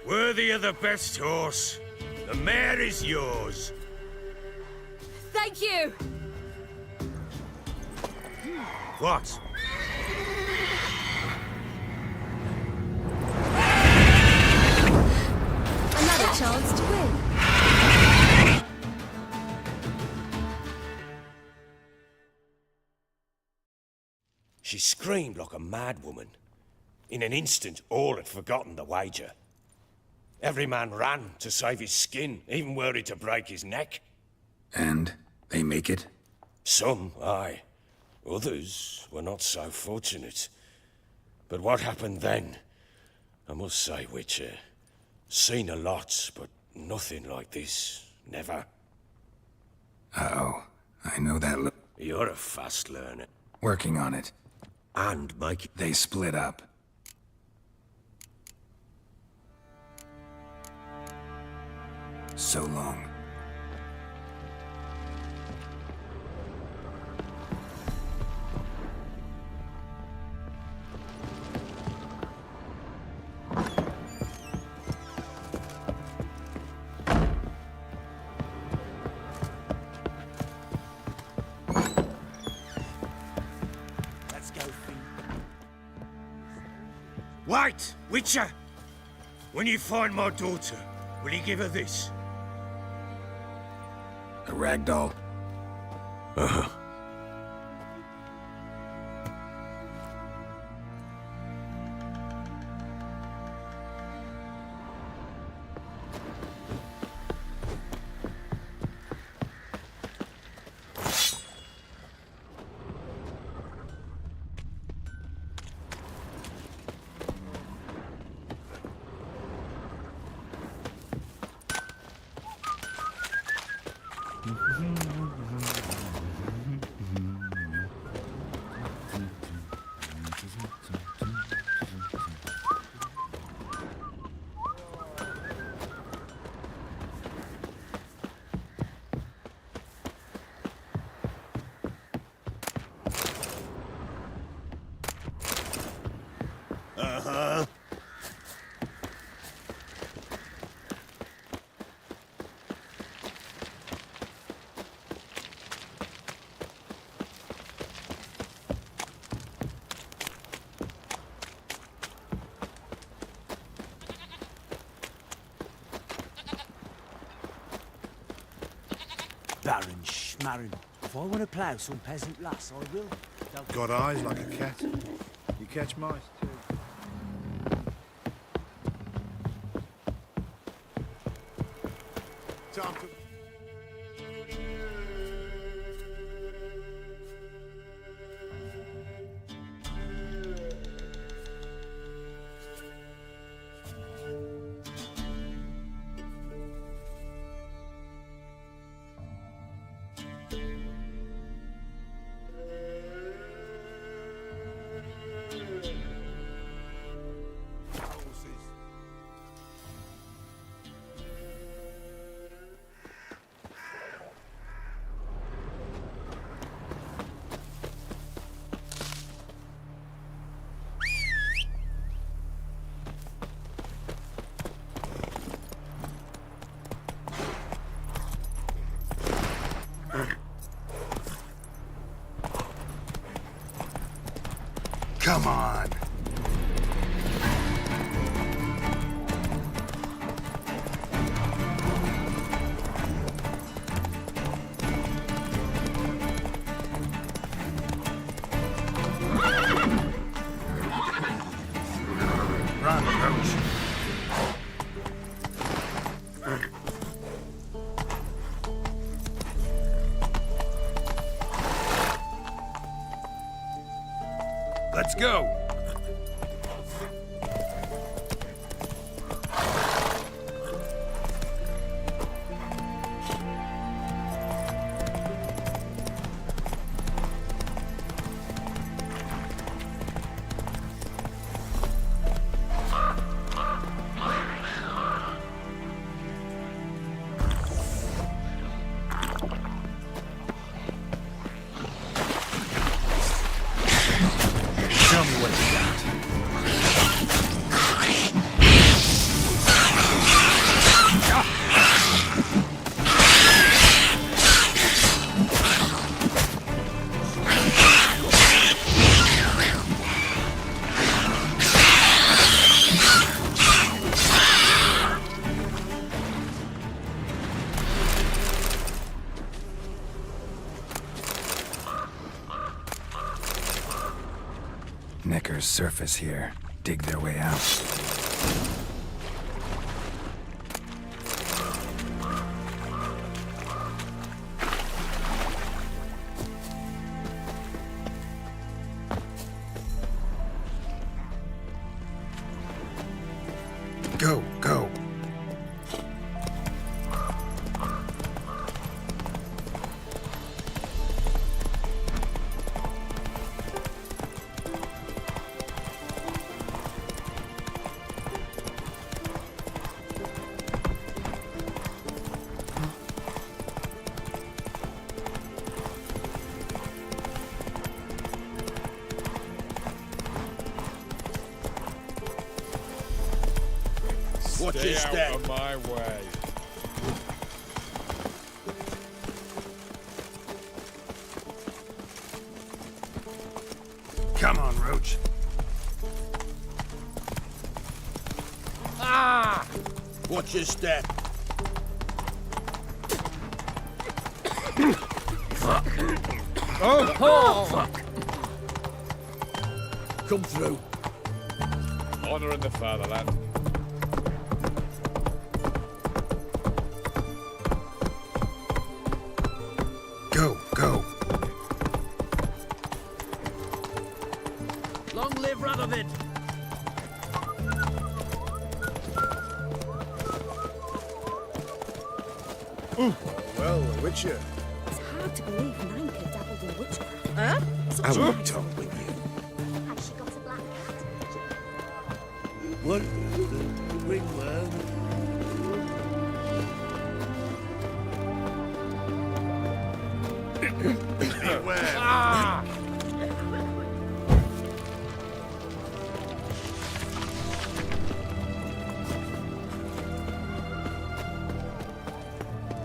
Worthy of the best horse. The mare is yours. Thank you! What? Another chance to win. She screamed like a mad woman. In an instant, all had forgotten the wager. Every man ran to save his skin, even worried to break his neck. And they make it? Some, aye. Others were not so fortunate. But what happened then? I must say, Witcher, seen a lot, but nothing like this. Never. Uh-oh. I know that look. You're a fast learner. Working on it. And make They split up. So long. Let's go, Finn. Wait, Witcher! When you find my daughter, will you give her this? A ragdoll. Uh-huh. Uh-huh. Baron Schmarren. If I want to plough some peasant lass, I will. Don't Got eyes like a cat. You catch mice too. Time to... Come on. Run, Roach. Let's go. Tell me what you got. Neckers surface here, dig their way out. Go, go. Watch your Stay step. out of my way. Come on, Roach. Watch your step. Come through. Honor in the fatherland. Go, go. Long live Radovid. Well, the Witcher. It's hard to believe Nanka dabbled in witchcraft. Huh? I won't talk with you. Has she got a black cat? What? Ring man.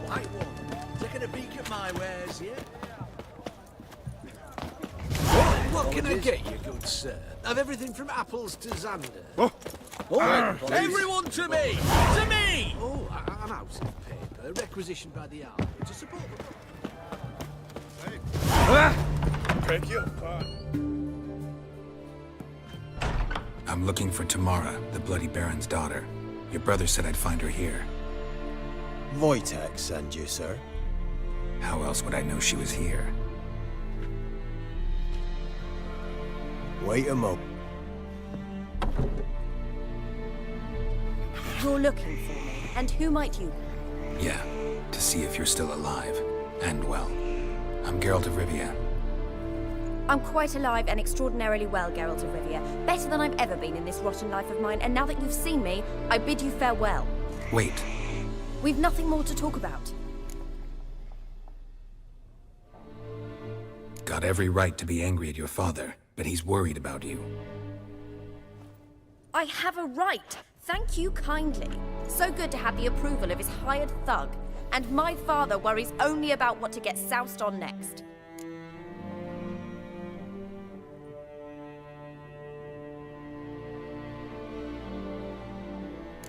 White one, taking a peek at my wares, yeah? What can I get you, good sir? I've everything from apples to Xander. Everyone to me! To me! Oh, I'm out of paper, requisitioned by the army to support the... Beg your pardon. I'm looking for Tamara, the Bloody Baron's daughter. Your brother said I'd find her here. Wojtek sent you, sir. How else would I know she was here? Wait a mo. You're looking for me, and who might you? Yeah, to see if you're still alive. And well. I'm Geralt of Rivia. I'm quite alive and extraordinarily well, Geralt of Rivia. Better than I've ever been in this rotten life of mine, and now that you've seen me, I bid you farewell. Wait. We've nothing more to talk about. Got every right to be angry at your father, but he's worried about you. I have a right. Thank you kindly. So good to have the approval of his hired thug. And my father worries only about what to get soused on next.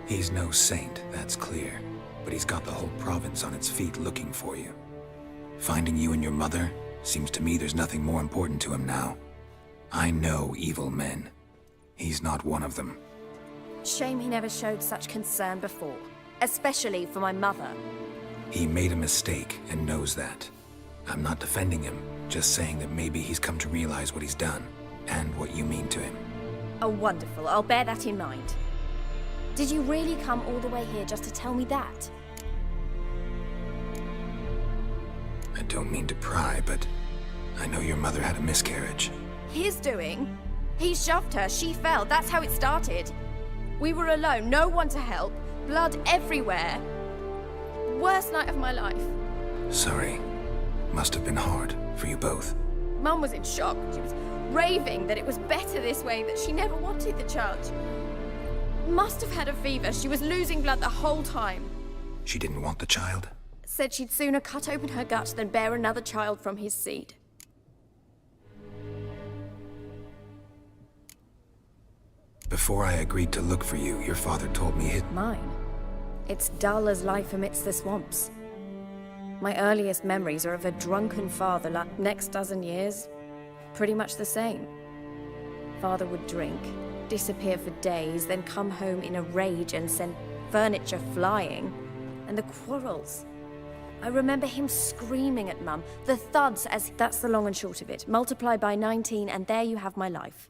He's no saint, that's clear. But he's got the whole province on its feet looking for you. Finding you and your mother, seems to me there's nothing more important to him now. I know evil men. He's not one of them. Shame he never showed such concern before. Especially for my mother. He made a mistake and knows that. I'm not defending him, just saying that maybe he's come to realize what he's done. and what you mean to him. Oh, wonderful. I'll bear that in mind. Did you really come all the way here just to tell me that? I don't mean to pry, but I know your mother had a miscarriage. His doing? He shoved her, she fell, that's how it started. We were alone, no one to help, blood everywhere. Worst night of my life. Sorry. Must have been hard for you both. Mum was in shock. She was raving that it was better this way, that she never wanted the charge. Must have had a fever. She was losing blood the whole time. She didn't want the child? Said she'd sooner cut open her gut than bear another child from his seed. Before I agreed to look for you, your father told me Mine? It's dull as life amidst the swamps. My earliest memories are of a drunken father. Next dozen years, pretty much the same. Father would drink, disappear for days, then come home in a rage and send furniture flying. And the quarrels. I remember him screaming at Mum, the thuds as... That's the long and short of it. Multiply by 19 and there you have my life.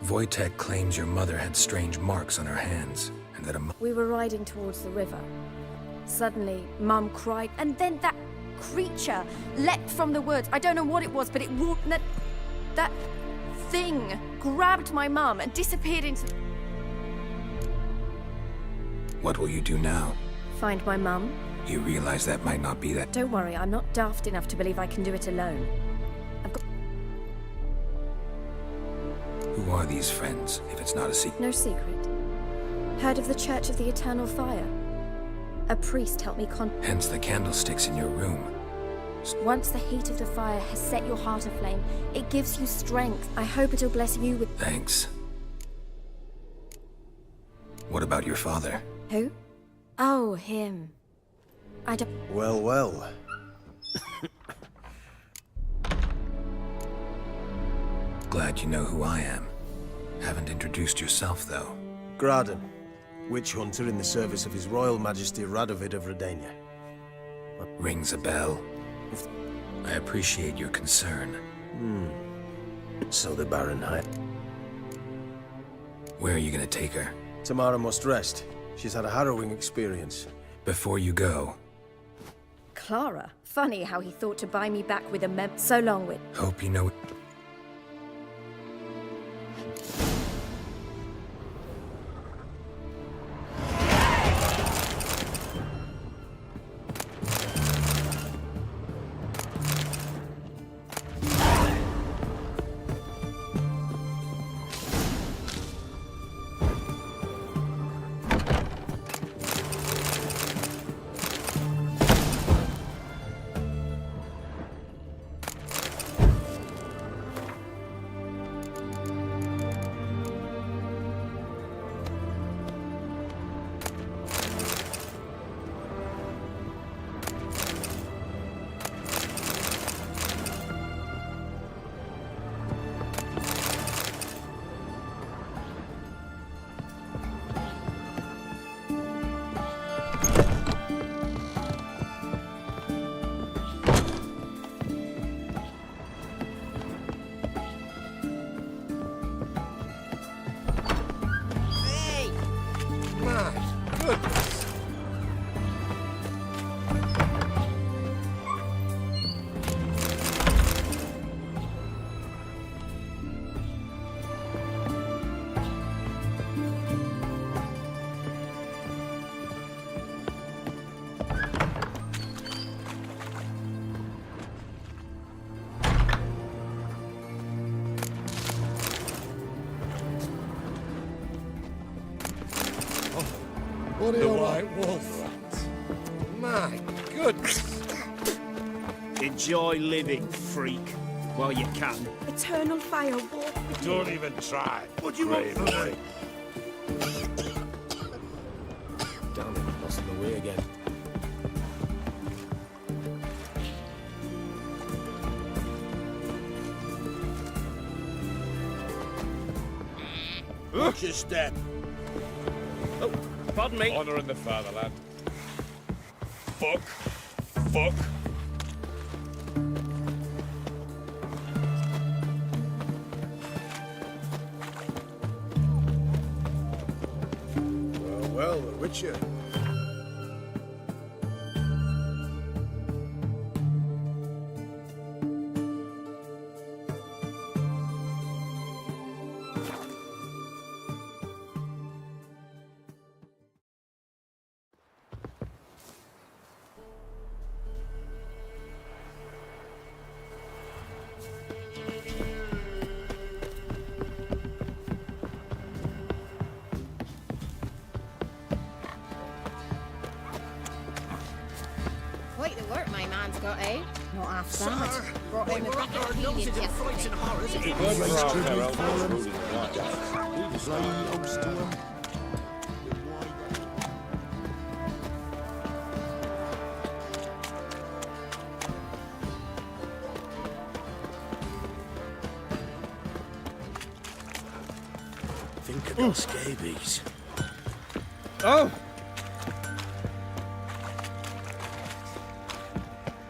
Wojtek claims your mother had strange marks on her hands, and that We were riding towards the river. Suddenly, Mum cried, and then that creature leapt from the woods. I don't know what it was, but it walked... That thing grabbed my mum and disappeared into... What will you do now? Find my mum. You realize that might not be that... Don't worry, I'm not daft enough to believe I can do it alone. I've got... Who are these friends, if it's not a secret? No secret. Heard of the Church of the Eternal Fire? A priest helped me Hence the candlesticks in your room. Once the heat of the fire has set your heart aflame, it gives you strength. I hope it'll bless you with... Thanks. What about your father? Who? Oh, him. I don't... Well, well. Glad you know who I am. Haven't introduced yourself, though. Graden, witch hunter in the service of His Royal Majesty Radovid of Redania. Rings a bell. I appreciate your concern. So the Baron had. Where are you gonna take her? Tamara must rest. She's had a harrowing experience. Before you go, Clara. Funny how he thought to buy me back with a so long with... hope you know... The White Wolf. My goodness. Enjoy living, freak, while you can. Eternal fire walk with you. Don't even try. What do you want from me? Damn it, lost my way again. Watch your step. Oh, pardon me. Honor in the fatherland. Fuck. Fuck. hell of a witcher. Quite the work my man's got, eh? Not half that. Sir, Brought him a we're bucket under of our noses peeling in frights and horrors. Good Raise for tribute our for own them. ruling the wild. Play host to them. Think of those scabies. Oh!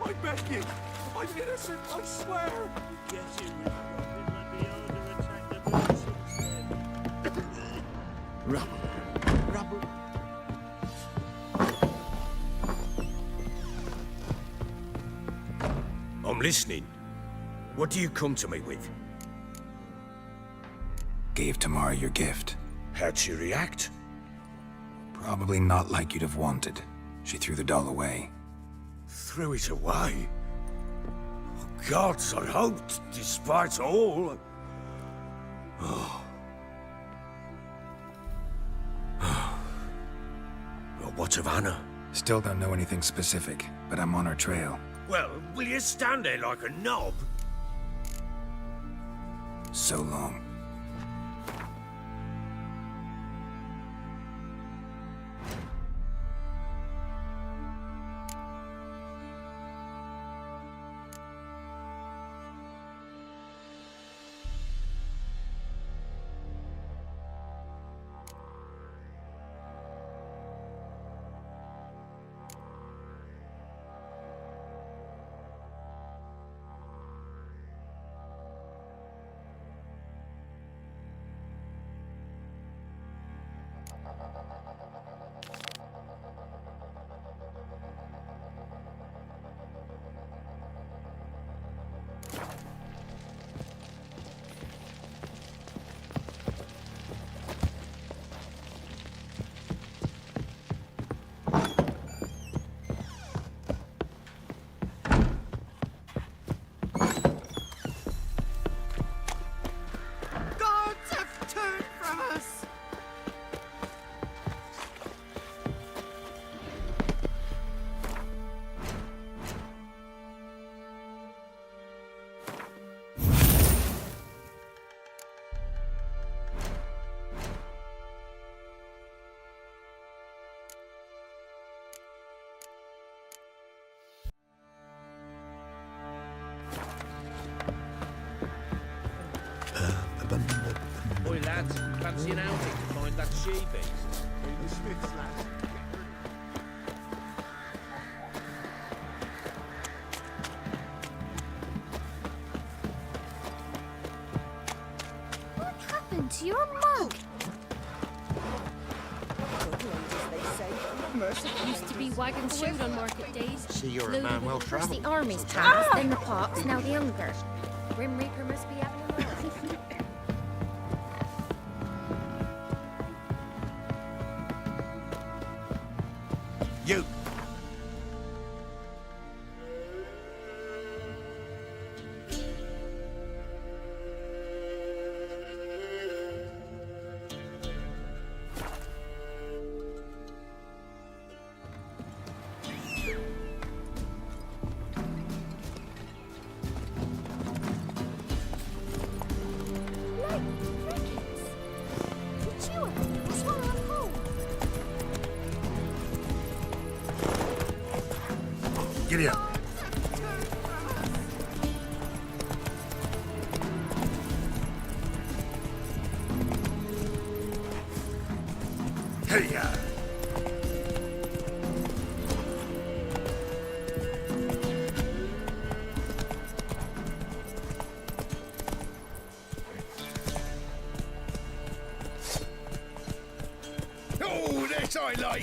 I beg you! I'm innocent, I swear! Guess it was Robin let the elder attack the birds instead. Rubble. I'm listening. What do you come to me with? Gave Tamara your gift. How'd she react? Probably not like you'd have wanted. She threw the doll away. Threw it away? Oh, gods, I hoped, despite all. Oh. Well, what of Anna? Still don't know anything specific, but I'm on her trail. Well, will you stand there like a knob? So long. Oi, lads, fancy an outing to find that she-beast? The Smiths, lads. What happened to your mug? Used to be wagon shoot on market days. See, you're a Loaded man with well first travelled. The army's passed, then the pox, now the hunger. Grim Reaper must be having them all. You. Like crickets. Did you ever swallow a hole? Giddy up. Hey-ya! Oh, this I like.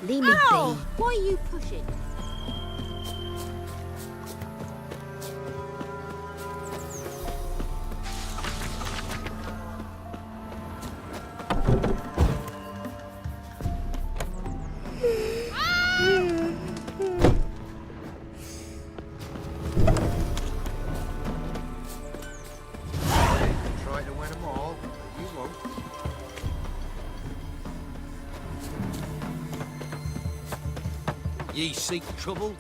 Leave me be. Why are you pushing? Try to win them all, but you won't. Ye seek trouble?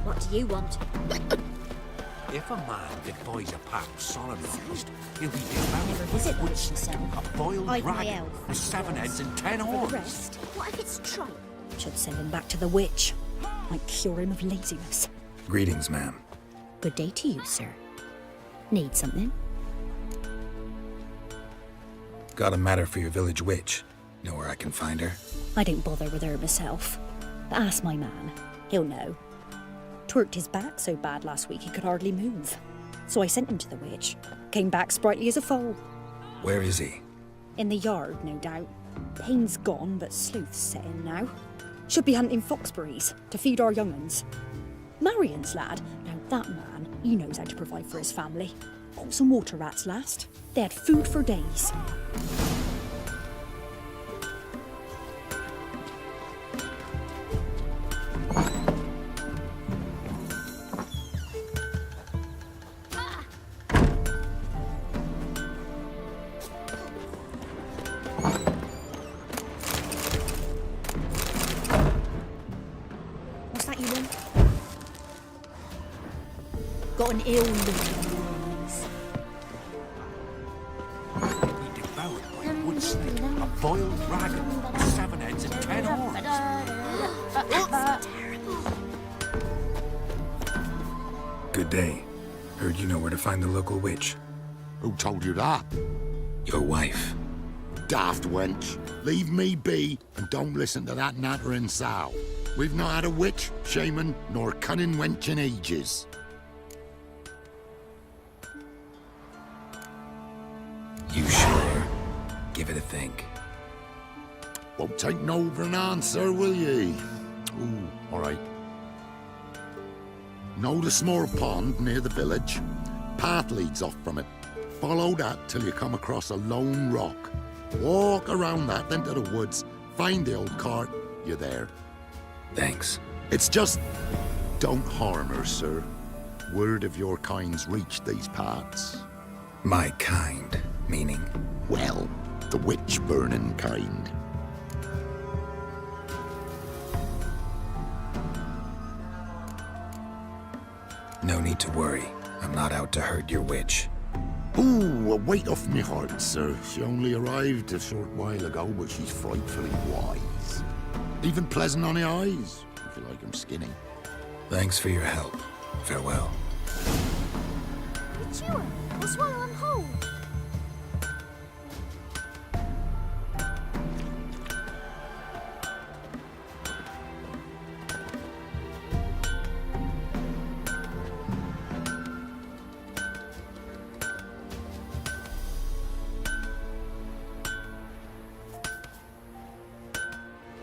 What do you want? If a man defies a pact solemnised, he'll be devoured. Never visit the witch himself. A boiled Hide my dragon elf. with 7 heads and 10 For the horns. rest, what if it's trite? Should send him back to the witch. Might cure him of laziness. Greetings, ma'am. Good day to you, sir. Need something? Got a matter for your village witch. Know where I can find her? I don't bother with her myself. But ask my man. He'll know. Twerked his back so bad last week he could hardly move. So I sent him to the witch. Came back sprightly as a foal. Where is he? In the yard, no doubt. Pain's gone, but sleuth's set in now. Should be hunting foxberries to feed our young'uns. Marion's lad, now that man, he knows how to provide for his family. Caught some water rats last. They had food for days. What's that you want? Got an ill look in your eyes. Be devoured by a wood snake, a boiled dragon with 7 heads and 10 horns. That's terrible. Good day. Heard you know where to find the local witch. Who told you that? Your wife. Daft wench. Leave me be and don't listen to that nattering sow. We've not had a witch, shaman, nor cunning wench in ages. You sure? Give it a think. Won't take no for an answer, will ye? Ooh, all right. Know the small pond near the village? Path leads off from it. Follow that till you come across a lone rock. Walk around that, then to the woods. Find the old cart. You're there. Thanks. It's just... don't harm her, sir. Word of your kind's reached these parts. My kind, meaning? Well, the witch-burning kind. No need to worry. I'm not out to hurt your witch. Ooh, a weight off me heart, sir. She only arrived a short while ago, but she's frightfully wise. Even pleasant on the eyes, if you like 'em skinny. Thanks for your help. Farewell. You chew him. We'll swallow him whole.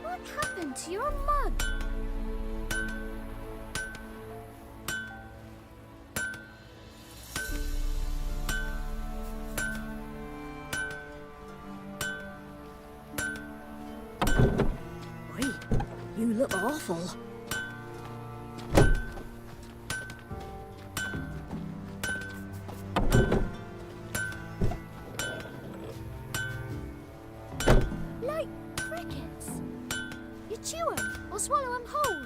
What happened to your mug? Oi, you look awful. Like crickets. You chew him or swallow him whole.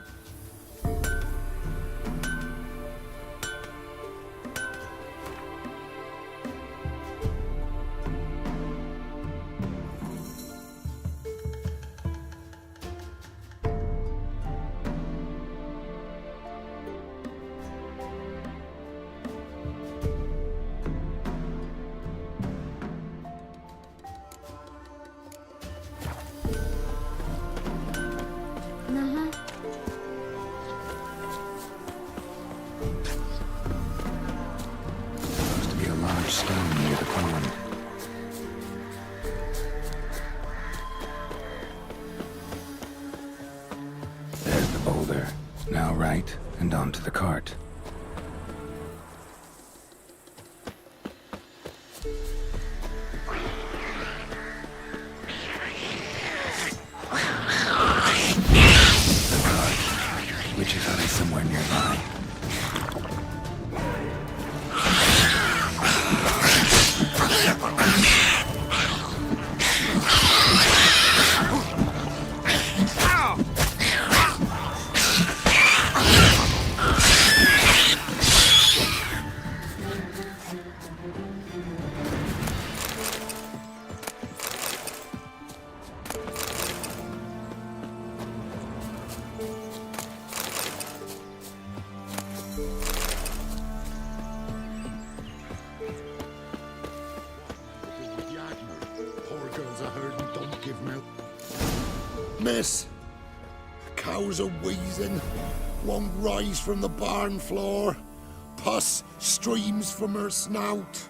right and onto the cart. Which is only somewhere nearby. Miss, the cows are wheezing, won't rise from the barn floor. Pus streams from her snout.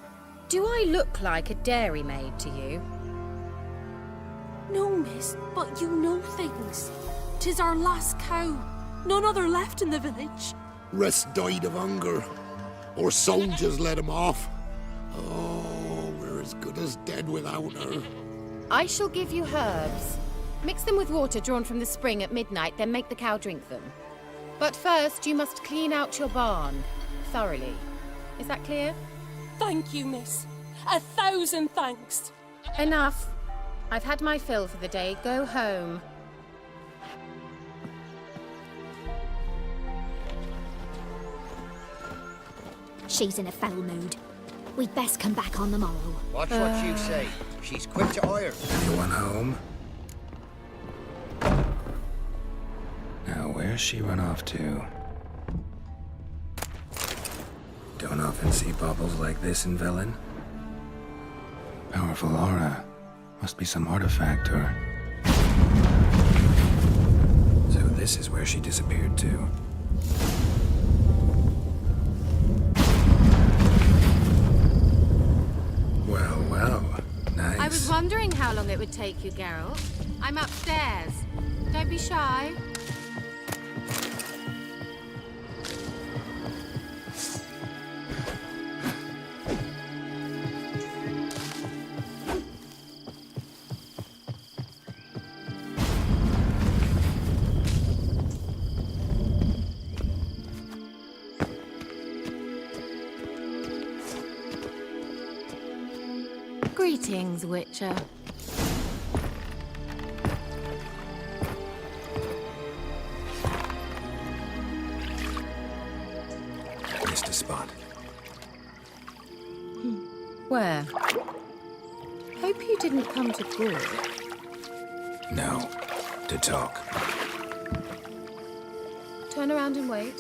Do I look like a dairymaid to you? No, miss, but you know things. 'Tis our last cow. None other left in the village. Rest died of hunger, or soldiers let him off. Oh, we're as good as dead without her. I shall give you herbs. Mix them with water drawn from the spring at midnight, then make the cow drink them. But first, you must clean out your barn thoroughly. Is that clear? Thank you, miss. 1,000 thanks. Enough. I've had my fill for the day. Go home. She's in a foul mood. We'd best come back on the morrow. Watch what you say. She's quick to ire. Anyone home? Now, where's she run off to? Don't often see baubles like this in Velen. Powerful aura. Must be some artifact or... So this is where she disappeared to. Well, well. Nice. I was wondering how long it would take you, Geralt. I'm upstairs. Don't be shy. Greetings, Witcher. Missed a spot. Where? Hope you didn't come to Gaul. No. To talk. Turn around and wait.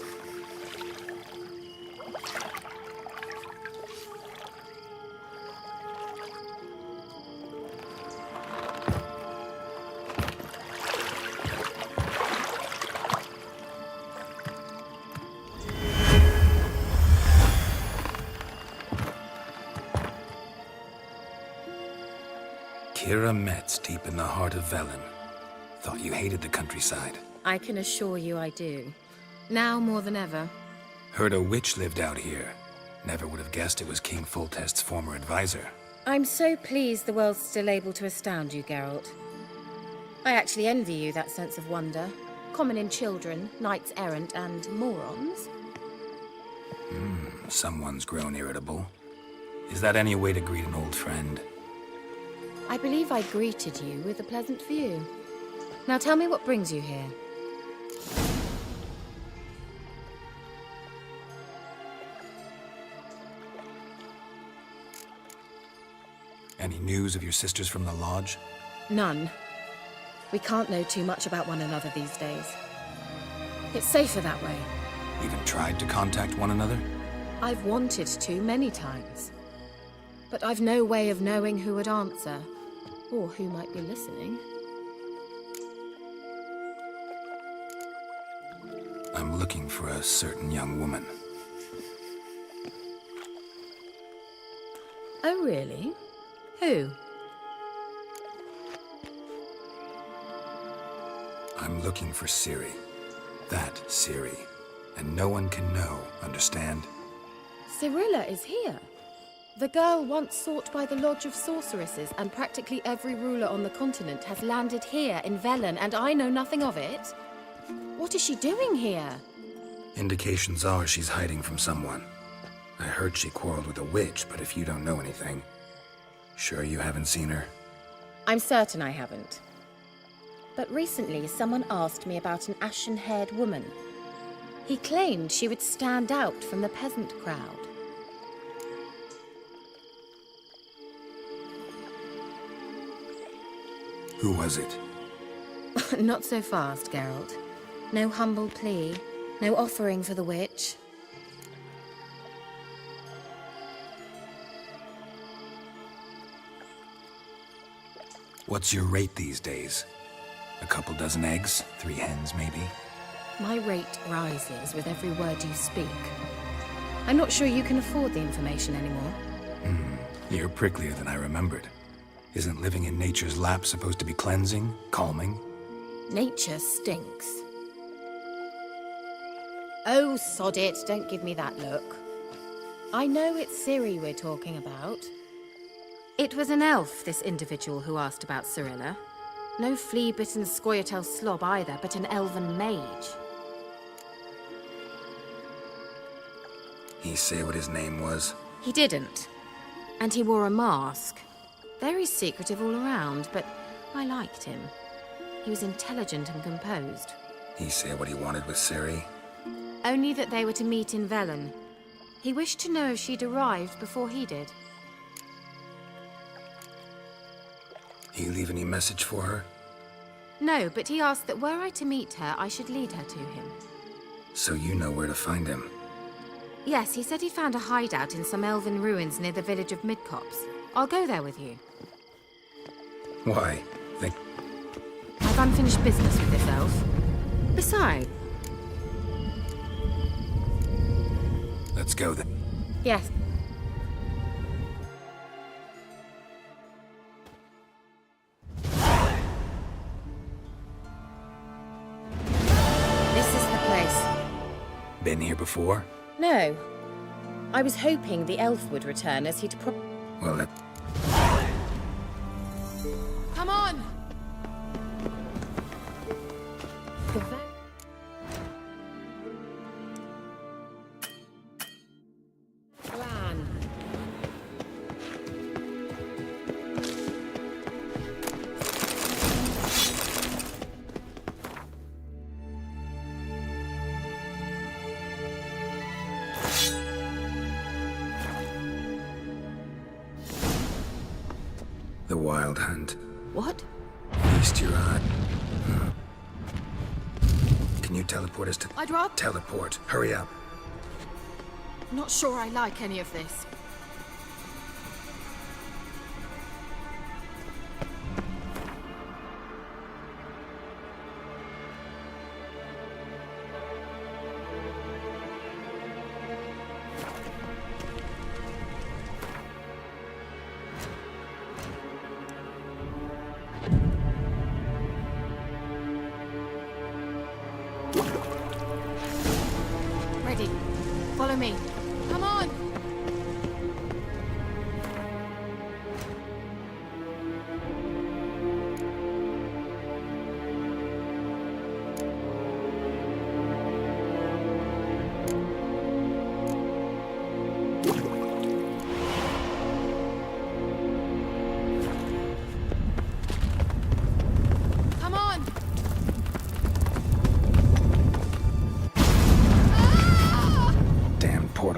Kira Metz deep in the heart of Velen. Thought you hated the countryside. I can assure you I do. Now more than ever. Heard a witch lived out here. Never would have guessed it was King Foltest's former advisor. I'm so pleased the world's still able to astound you, Geralt. I actually envy you that sense of wonder. Common in children, knights errant, and morons. Someone's grown irritable. Is that any way to greet an old friend? I believe I greeted you with a pleasant view. Now tell me what brings you here. Any news of your sisters from the lodge? None. We can't know too much about one another these days. It's safer that way. Even tried to contact one another? I've wanted to many times. But I've no way of knowing who would answer, or who might be listening. I'm looking for a certain young woman. Oh, really? Who? I'm looking for Ciri. That Ciri. And no one can know, understand? Cyrilla is here. The girl once sought by the Lodge of Sorceresses, and practically every ruler on the continent has landed here in Velen, and I know nothing of it. What is she doing here? Indications are she's hiding from someone. I heard she quarreled with a witch, but if you don't know anything, sure you haven't seen her? I'm certain I haven't. But recently, someone asked me about an ashen-haired woman. He claimed she would stand out from the peasant crowd. Who was it? Not so fast, Geralt. No humble plea, no offering for the witch. What's your rate these days? A couple dozen eggs? 3 hens, maybe? My rate rises with every word you speak. I'm not sure you can afford the information anymore. You're pricklier than I remembered. Isn't living in nature's lap supposed to be cleansing, calming? Nature stinks. Oh, sod it, don't give me that look. I know it's Ciri we're talking about. It was an elf, this individual who asked about Cyrilla. No flea-bitten Scoia'tael slob either, but an elven mage. He say what his name was? He didn't. And he wore a mask. Very secretive all around, but I liked him. He was intelligent and composed. He say what he wanted with Ciri? Only that they were to meet in Velen. He wished to know if she'd arrived before he did. He leave any message for her? No, but he asked that were I to meet her, I should lead her to him. So you know where to find him? Yes, he said he found a hideout in some elven ruins near the village of Midcopse. I'll go there with you. Why? I've unfinished business with this elf. Besides... Let's go then. Yes. This is the place. Been here before? No. I was hoping the elf would return as he'd Well, Come on! Plan. the Wild Hunt. What? Feast your eye. Can you teleport us to... I'd rather... Teleport. Hurry up. Not sure I like any of this. Ready. Follow me. Come on! Come on! Damn poor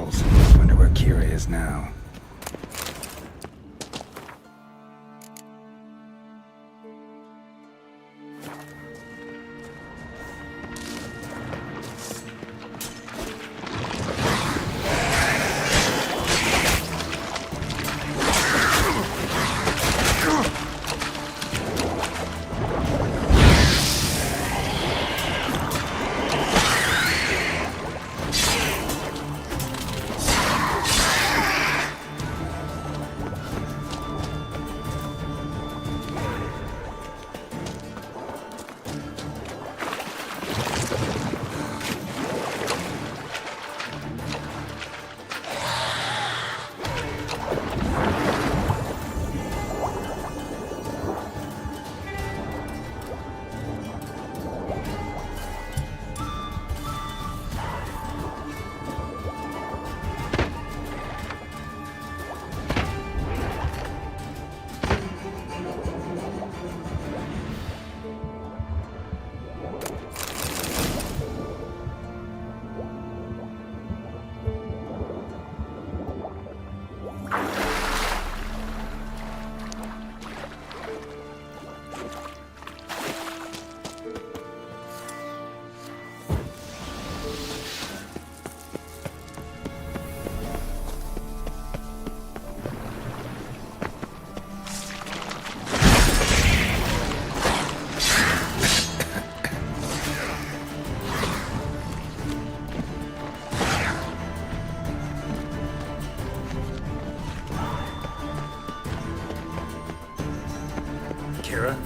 Kira?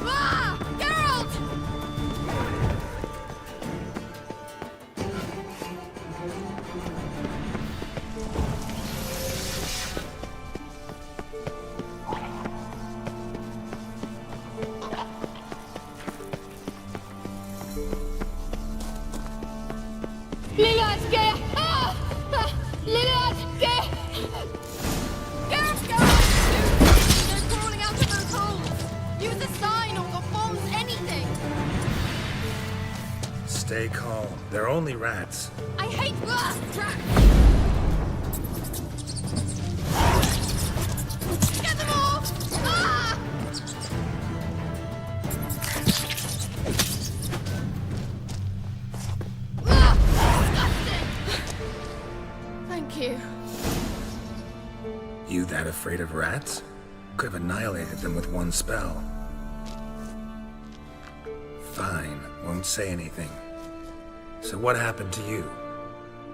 Ah! Geralt! Liliadge! Ah! Liliadge! Geralt, Geralt! They're crawling out of those holes! Use a sign or bombs, anything! Stay calm. They're only rats. I hate rats! Get them all! Ah! Thank you. You that afraid of rats? Could have annihilated them with one spell. Fine, won't say anything. So what happened to you?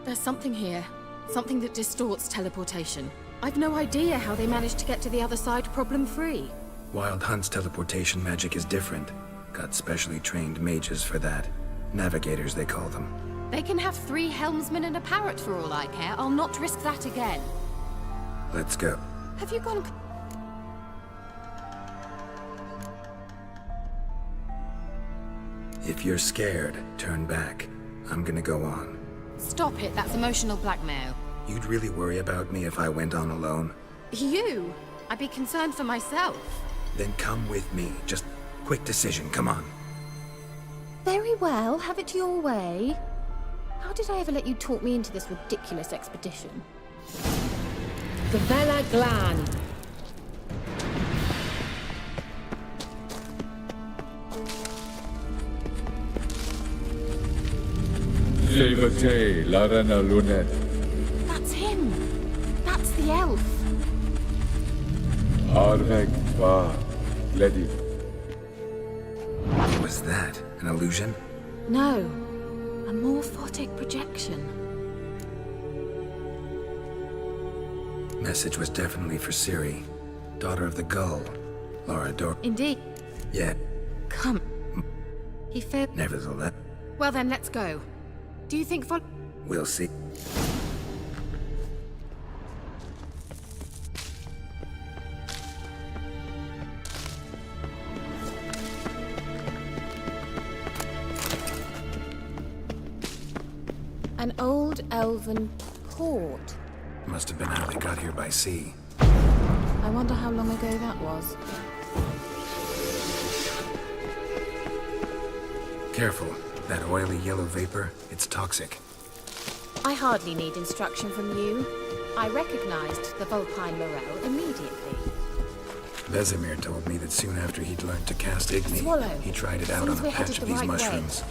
There's something here. Something that distorts teleportation. I've no idea how they managed to get to the other side problem-free. Wild Hunt's teleportation magic is different. Got specially trained mages for that. Navigators, they call them. They can have 3 helmsmen and a parrot for all I care. I'll not risk that again. Let's go. Have you gone... If you're scared, turn back. I'm gonna go on. Stop it, that's emotional blackmail. You'd really worry about me if I went on alone? You? I'd be concerned for myself. Then come with me. Just quick decision, come on. Very well, have it your way. How did I ever let you talk me into this ridiculous expedition? Gavella Glan. Levate, Larena Lunet. That's him. That's the elf. Arveg va, Ledi. What was that? An illusion? No. A morphotic projection. Message was definitely for Ciri. Daughter of the Gull. Laura Dor... Indeed. Yet, Come. He failed. nevertheless, Well then, let's go. Do you think we'll see. An old elven port. Must have been how they got here by sea. I wonder how long ago that was. Careful. That oily yellow vapor, it's toxic. I hardly need instruction from you. I recognized the Vulpine Morel immediately. Vesemir told me that soon after he'd learned to cast Igni, Swallow. he tried it out on Seems a we're patch headed of the these right way. mushrooms.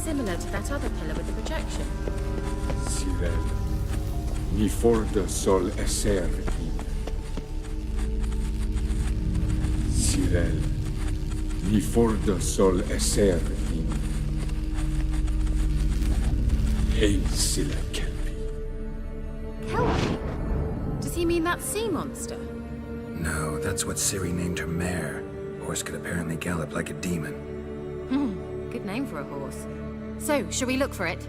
Similar to that other pillar with the projection. Sirel, ni forda sol esser in. Sirel, ni forda sol esser in. Hail Silla Kelpie. Kelpie? Does he mean that sea monster? No, that's what Ciri named her mare. Horse could apparently gallop like a demon. Good name for a horse. So, shall we look for it?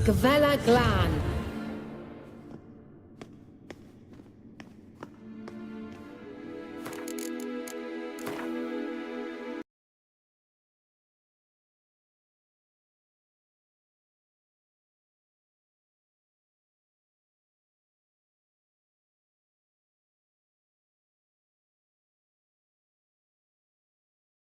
Gavella Glan.